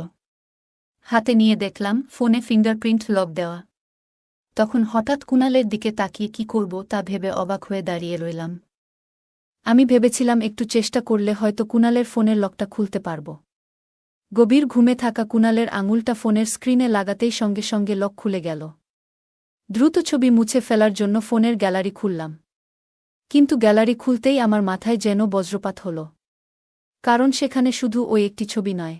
হাতে নিয়ে দেখলাম ফোনে ফিঙ্গারপ্রিন্ট লক দেওয়া। তখন হঠাৎ কুণালের দিকে তাকিয়ে কি করব তা ভেবে অবাক হয়ে দাঁড়িয়ে রইলাম। আমি ভেবেছিলাম একটু চেষ্টা করলে হয়তো কুণালের ফোনের লকটা খুলতে পারব। গভীর ঘুমে থাকা কুণালের আঙুলটা ফোনের স্ক্রিনে লাগাতেই সঙ্গে সঙ্গে লক খুলে গেল। দ্রুত ছবি মুছে ফেলার জন্য ফোনের গ্যালারি খুললাম। কিন্তু গ্যালারি খুলতেই আমার মাথায় যেন বজ্রপাত হল। কারণ সেখানে শুধু ওই একটি ছবি নয়,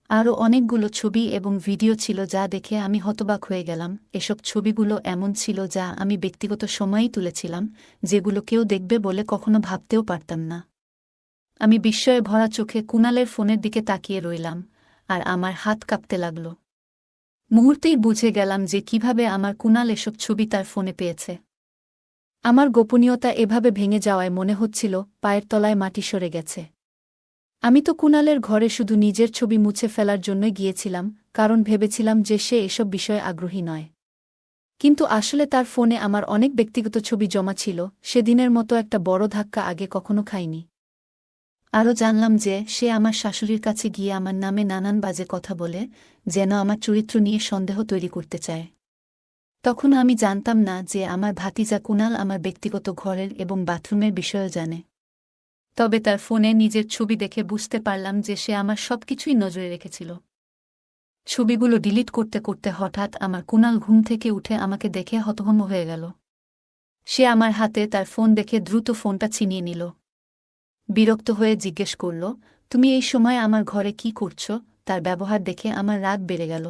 আরও অনেকগুলো ছবি এবং ভিডিও ছিল যা দেখে আমি হতবাক হয়ে গেলাম। এসব ছবিগুলো এমন ছিল যা আমি ব্যক্তিগত সময়েই তুলেছিলাম, যেগুলো কেউ দেখবে বলে কখনো ভাবতেও পারতাম না। আমি বিস্ময়ে ভরা চোখে কুণালের ফোনের দিকে তাকিয়ে রইলাম, আর আমার হাত কাঁপতে লাগল। মুহূর্তেই বুঝে গেলাম যে কিভাবে আমার কুণাল এসব ছবি তার ফোনে পেয়েছে। আমার গোপনীয়তা এভাবে ভেঙে যাওয়ায় মনে হচ্ছিল পায়ের তলায় মাটি সরে গেছে। আমি তো কুণালের ঘরে শুধু নিজের ছবি মুছে ফেলার জন্যই গিয়েছিলাম, কারণ ভেবেছিলাম যে সে এসব বিষয়ে আগ্রহী নয়। কিন্তু আসলে তার ফোনে আমার অনেক ব্যক্তিগত ছবি জমা ছিল। সেদিনের মতো একটা বড় ধাক্কা আগে কখনো খাইনি। আরও জানলাম যে সে আমার শাশুড়ির কাছে গিয়ে আমার নামে নানান বাজে কথা বলে, যেন আমার চরিত্র নিয়ে সন্দেহ তৈরি করতে চায়। তখন আমি জানতাম না যে আমার ভাতিজা কুণাল আমার ব্যক্তিগত ঘরের এবং বাথরুমের বিষয়েও জানে। তবে তার ফোনে নিজের ছবি দেখে বুঝতে পারলাম যে সে আমার সবকিছুই নজরে রেখেছিল। ছবিগুলো ডিলিট করতে করতে হঠাৎ আমার কুণাল ঘুম থেকে উঠে আমাকে দেখে হতভম্ব হয়ে গেল। সে আমার হাতে তার ফোন দেখে দ্রুত ফোনটা ছিনিয়ে নিল। বিরক্ত হয়ে জিজ্ঞেস করল, তুমি এই সময় আমার ঘরে কি করছ? তার ব্যবহার দেখে আমার রাগ বেড়ে গেল।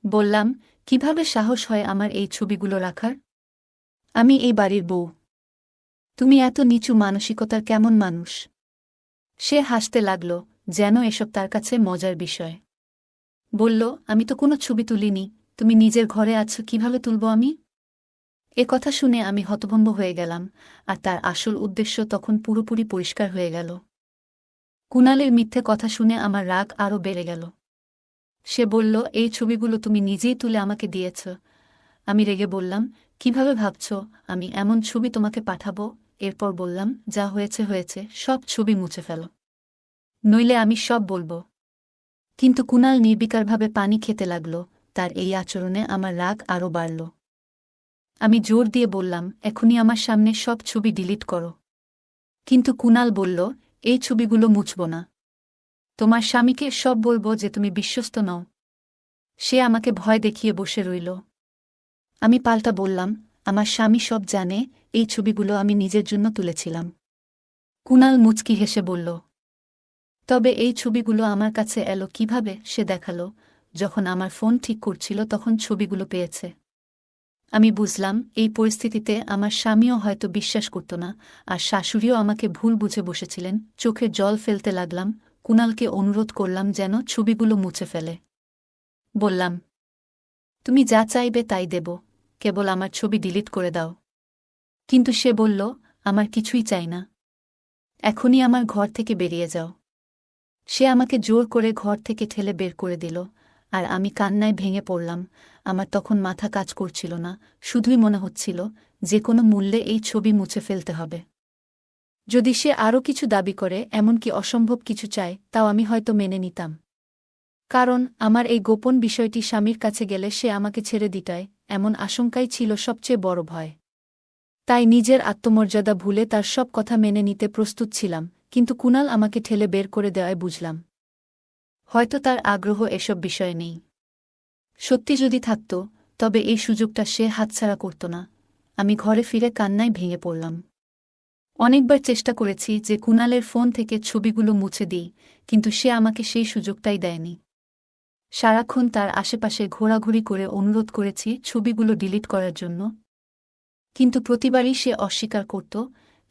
বললাম, কিভাবে সাহস হয় আমার এই ছবিগুলো রাখার? আমি এই বাড়ির বউ। তুমি এত নিচু মানসিকতার কেমন মানুষ? সে হাসতে লাগল, যেন এসব তার কাছে মজার বিষয়। বলল, আমি তো কোনো ছবি তুলিনি, তুমি নিজের ঘরে আছো, কিভাবে তুলব আমি? এ কথা শুনে আমি হতভম্ব হয়ে গেলাম, আর তার আসল উদ্দেশ্য তখন পুরোপুরি পরিষ্কার হয়ে গেল। কুণালের মিথ্যে কথা শুনে আমার রাগ আরও বেড়ে গেল। সে বলল, এই ছবিগুলো তুমি নিজেই তুলে আমাকে দিয়েছ। আমি রেগে বললাম, কিভাবে ভাবছ আমি এমন ছবি তোমাকে পাঠাবো? এরপর বললাম, যা হয়েছে হয়েছে, সব ছবি মুছে ফেলো, নইলে আমি সব বলবো। কিন্তু কুণাল নির্বিকারভাবে পানি খেতে লাগল। তার এই আচরণে আমার রাগ আরও বাড়ল। আমি জোর দিয়ে বললাম, এখনই আমার সামনে সব ছবি ডিলিট করো। কিন্তু কুণাল বলল, এই ছবিগুলো মুছব না। তোমার স্বামীকে সব বলবো যে তুমি বিশ্বস্ত নও। সে আমাকে ভয় দেখিয়ে বসে রইল। আমি পাল্টা বললাম, আমার স্বামী সব জানে, এই ছবিগুলো আমি নিজের জন্য তুলেছিলাম। কুণাল মুচকি হেসে বলল, তবে এই ছবিগুলো আমার কাছে এলো কিভাবে? সে দেখালো, যখন আমার ফোন ঠিক করছিল তখন ছবিগুলো পেয়েছে। আমি বুঝলাম এই পরিস্থিতিতে আমার স্বামীও হয়তো বিশ্বাস করত না, আর শাশুড়িও আমাকে ভুল বুঝে বসেছিলেন। চোখে জল ফেলতে লাগলাম। কুণালকে অনুরোধ করলাম যেন ছবিগুলো মুছে ফেলে। বললাম, তুমি যা চাইবে তাই দেব, কেবল আমার ছবি ডিলিট করে দাও। কিন্তু সে বলল, আমার কিছুই চাই না, এখনই আমার ঘর থেকে বেরিয়ে যাও। সে আমাকে জোর করে ঘর থেকে ঠেলে বের করে দিল, আর আমি কান্নায় ভেঙে পড়লাম। আমার তখন মাথা কাজ করছিল না, শুধুই মনে হচ্ছিল যে কোনো মূল্যে এই ছবি মুছে ফেলতে হবে। যদি সে আরও কিছু দাবি করে, এমনকি অসম্ভব কিছু চায়, তাও আমি হয়তো মেনে নিতাম। কারণ আমার এই গোপন বিষয়টি স্বামীর কাছে গেলে সে আমাকে ছেড়ে দিটায়, এমন আশঙ্কাই ছিল সবচেয়ে বড় ভয়। তাই নিজের আত্মমর্যাদা ভুলে তার সব কথা মেনে নিতে প্রস্তুত ছিলাম। কিন্তু কুণাল আমাকে ঠেলে বের করে দেওয়ায় বুঝলাম, হয়তো তার আগ্রহ এসব বিষয়ে নেই। সত্যি যদি থাকত, তবে এই সুযোগটা সে হাতছাড়া করত না। আমি ঘরে ফিরে কান্নায় ভেঙে পড়লাম। অনেকবার চেষ্টা করেছি যে কুণালের ফোন থেকে ছবিগুলো মুছে দিই, কিন্তু সে আমাকে সেই সুযোগটাই দেয়নি। সারাক্ষণ তার আশেপাশে ঘোরাঘুরি করে অনুরোধ করেছি ছবিগুলো ডিলিট করার জন্য, কিন্তু প্রতিবারই সে অস্বীকার করত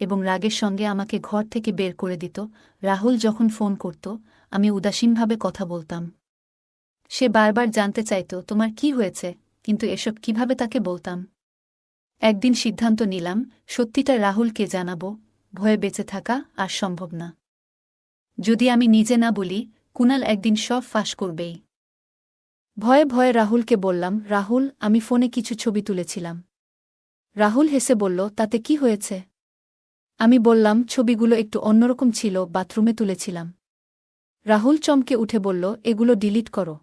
এবং রাগের সঙ্গে আমাকে ঘর থেকে বের করে দিত। রাহুল যখন ফোন করত, আমি উদাসীনভাবে কথা বলতাম। সে বারবার জানতে চাইত, তোমার কি হয়েছে, কিন্তু এসব কিভাবে তাকে বলতাম। একদিন সিদ্ধান্ত নিলাম, সত্যিটা রাহুলকে জানাবো। ভয়ে বেঁচে থাকা আর সম্ভব না। যদি আমি নিজে না বলি, কুনাল একদিন সব ফাঁস করবেই। ভয়ে ভয়ে রাহুলকে বললাম, রাহুল, আমি ফোনে কিছু ছবি তুলেছিলাম। রাহুল হেসে বলল, তাতে কি হয়েছে? আমি বললাম, ছবিগুলো একটু অন্যরকম ছিল, বাথরুমে তুলেছিলাম। রাহুল চমকে উঠে বলল, এগুলো ডিলিট করো।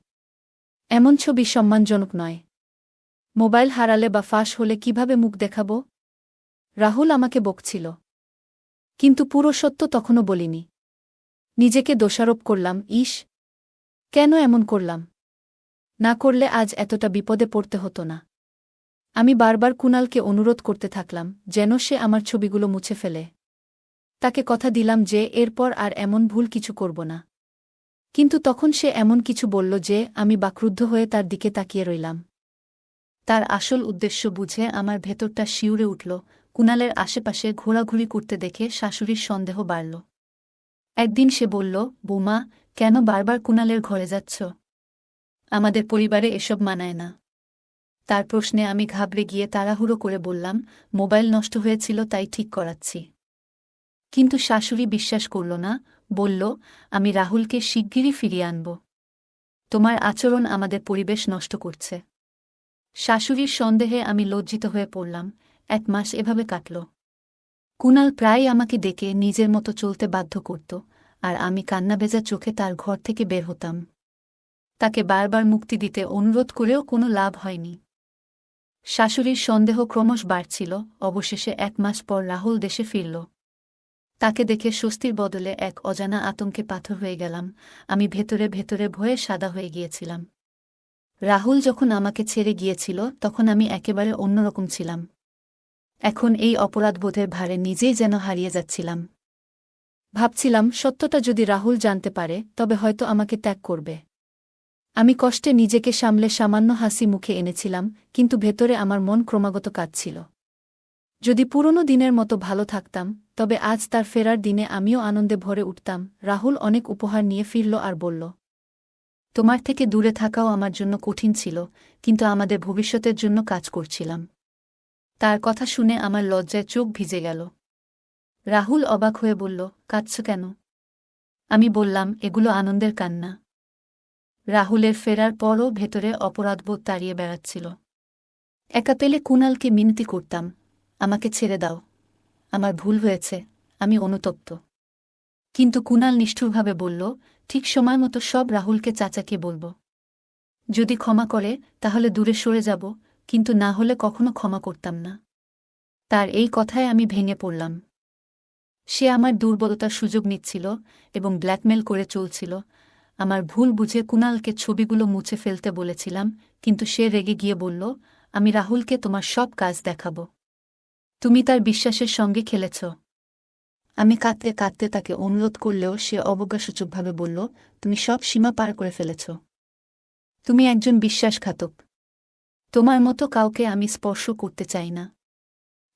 এমন ছবি সম্মানজনক নয়। মোবাইল হারালে বা ফাঁস হলে কিভাবে মুখ দেখাব? রাহুল আমাকে বকছিল, কিন্তু পুরো সত্য তখনও বলিনি। নিজেকে দোষারোপ করলাম, ইস, কেন এমন করলাম? না করলে আজ এতটা বিপদে পড়তে হতো না। আমি বারবার কুনালকে অনুরোধ করতে থাকলাম যেন সে আমার ছবিগুলো মুছে ফেলে। তাকে কথা দিলাম যে এরপর আর এমন ভুল কিছু করব না। কিন্তু তখন সে এমন কিছু বলল যে আমি বাকরুদ্ধ হয়ে তার দিকে তাকিয়ে রইলাম। তার আসল উদ্দেশ্য বুঝে আমার ভেতরটা শিউরে উঠল। কুনালের আশেপাশে ঘোরাঘুরি করতে দেখে শাশুড়ির সন্দেহ বাড়ল। একদিন সে বলল, বৌমা, কেন বারবার কুনালের ঘরে যাচ্ছ? আমাদের পরিবারে এসব মানায় না। তার প্রশ্নে আমি ঘাবড়ে গিয়ে তাড়াহুড়ো করে বললাম, মোবাইল নষ্ট হয়েছিল তাই ঠিক করাচ্ছি। কিন্তু শাশুড়ি বিশ্বাস করল না, বলল, আমি রাহুলকে শিগগিরই ফিরিয়ে আনব। তোমার আচরণ আমাদের পরিবেশ নষ্ট করছে। শাশুড়ির সন্দেহে আমি লজ্জিত হয়ে পড়লাম। 1 মাস এভাবে কাটল। কুনাল প্রায় আমাকে ডেকে নিজের মতো চলতে বাধ্য করত, আর আমি কান্নাভেজা চোখে তার ঘর থেকে বের হতাম। তাকে বারবার মুক্তি দিতে অনুরোধ করেও কোনো লাভ হয়নি। শাশুড়ির সন্দেহ ক্রমশ বাড়ছিল। অবশেষে 1 মাস পর রাহুল দেশে ফিরল। তাকে দেখে স্বস্তির বদলে এক অজানা আতঙ্কে পাথর হয়ে গেলাম। আমি ভেতরে ভেতরে ভয়ে সাদা হয়ে গিয়েছিলাম। রাহুল যখন আমাকে ছেড়ে গিয়েছিল তখন আমি একেবারে অন্যরকম ছিলাম। এখন এই অপরাধবোধের ভারে নিজেই যেন হারিয়ে যাচ্ছিলাম। ভাবছিলাম, সত্যটা যদি রাহুল জানতে পারে তবে হয়তো আমাকে ত্যাগ করবে। আমি কষ্টে নিজেকে সামলে সামান্য হাসি মুখে এনেছিলাম, কিন্তু ভেতরে আমার মন ক্রমাগত কাঁদছিল। যদি পুরনো দিনের মতো ভালো থাকতাম, তবে আজ তার ফেরার দিনে আমিও আনন্দে ভরে উঠতাম। রাহুল অনেক উপহার নিয়ে ফিরল আর বলল, তোমার থেকে দূরে থাকাও আমার জন্য কঠিন ছিল, কিন্তু আমাদের ভবিষ্যতের জন্য কাজ করছিলাম। তার কথা শুনে আমার লজ্জায় চোখ ভিজে গেল। রাহুল অবাক হয়ে বলল, কাঁদছ কেন? আমি বললাম, এগুলো আনন্দের কান্না। রাহুলের ফেরার পরও ভেতরে অপরাধবোধ তাড়িয়ে বেড়াচ্ছিল। একা পেলে কুনালকে মিনতি করতাম, আমাকে ছেড়ে দাও, আমার ভুল হয়েছে, আমি অনুতপ্ত। কিন্তু কুনাল নিষ্ঠুরভাবে বলল, ঠিক সময় মতো সব রাহুলকে চাচাকে বলব। যদি ক্ষমা করে তাহলে দূরে সরে যাব, কিন্তু না হলে কখনো ক্ষমা করতাম না। তার এই কথায় আমি ভেঙে পড়লাম। সে আমার দুর্বলতার সুযোগ নিচ্ছিল এবং ব্ল্যাকমেল করে চলছিল। আমার ভুল বুঝে কুনালকে ছবিগুলো মুছে ফেলতে বলেছিলাম, কিন্তু সে রেগে গিয়ে বলল, আমি রাহুলকে তোমার সব কাজ দেখাব। তুমি তার বিশ্বাসের সঙ্গে খেলেছ। আমি কাঁদতে কাঁদতে তাকে অনুরোধ করলেও সে অবজ্ঞাসূচকভাবে বলল, তুমি সব সীমা পার করে ফেলেছ। তুমি একজন বিশ্বাসঘাতক। তোমার মতো কাউকে আমি স্পর্শ করতে চাই না।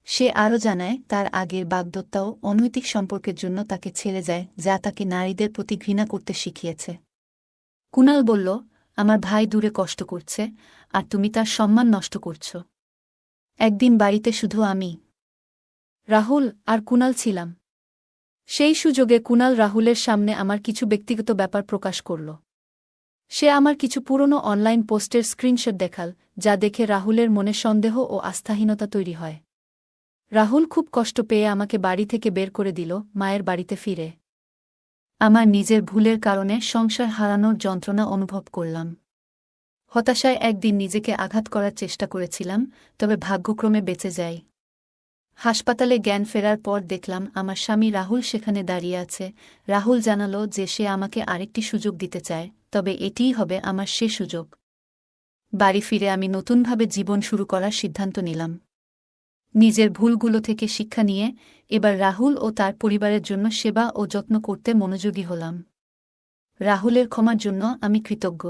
সে আরও জানায়, তার আগের বাগদত্তাও অনৈতিক সম্পর্কের জন্য তাকে ছেড়ে যায়, যা তাকে নারীদের প্রতি ঘৃণা করতে শিখিয়েছে। কুনাল বলল, আমার ভাই দূরে কষ্ট করছে, আর তুমি তার সম্মান নষ্ট করছ। একদিন বাড়িতে শুধু আমি, রাহুল আর কুনাল ছিলাম। সেই সুযোগে কুনাল রাহুলের সামনে আমার কিছু ব্যক্তিগত ব্যাপার প্রকাশ করল। সে আমার কিছু পুরনো অনলাইন পোস্টের স্ক্রিনশট দেখাল, যা দেখে রাহুলের মনে সন্দেহ ও আস্থাহীনতা তৈরি হয়। রাহুল খুব কষ্ট পেয়ে আমাকে বাড়ি থেকে বের করে দিল, মায়ের বাড়িতে ফিরে আমার নিজের ভুলের কারণে সংসার হারানোর যন্ত্রণা অনুভব করলাম। হতাশায় একদিন নিজেকে আঘাত করার চেষ্টা করেছিলাম, তবে ভাগ্যক্রমে বেঁচে যাই। হাসপাতালে জ্ঞান ফেরার পর দেখলাম আমার স্বামী রাহুল সেখানে দাঁড়িয়ে আছে। রাহুল জানালো যে সে আমাকে আরেকটি সুযোগ দিতে চায়, তবে এটিই হবে আমার শেষ সুযোগ। বাড়ি ফিরে আমি নতুনভাবে জীবন শুরু করার সিদ্ধান্ত নিলাম। নিজের ভুলগুলো থেকে শিক্ষা নিয়ে এবার রাহুল ও তার পরিবারের জন্য সেবা ও যত্ন করতে মনোযোগী হলাম। রাহুলের ক্ষমার জন্য আমি কৃতজ্ঞ,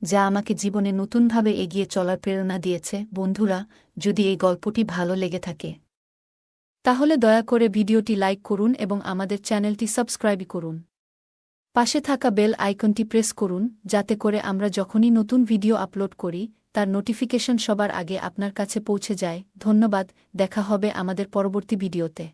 যা আমাকে জীবনে নতুনভাবে এগিয়ে চলার প্রেরণা দিয়েছে। বন্ধুরা, যদি এই গল্পটি ভালো লেগে থাকে তাহলে দয়া করে ভিডিওটি লাইক করুন এবং আমাদের চ্যানেলটি সাবস্ক্রাইব করুন। পাশে থাকা বেল আইকনটি প্রেস করুন, যাতে করে আমরা যখনই নতুন ভিডিও আপলোড করি তার নোটিফিকেশন সবার আগে আপনার কাছে পৌঁছে যায়। ধন্যবাদ, দেখা হবে আমাদের পরবর্তী ভিডিওতে।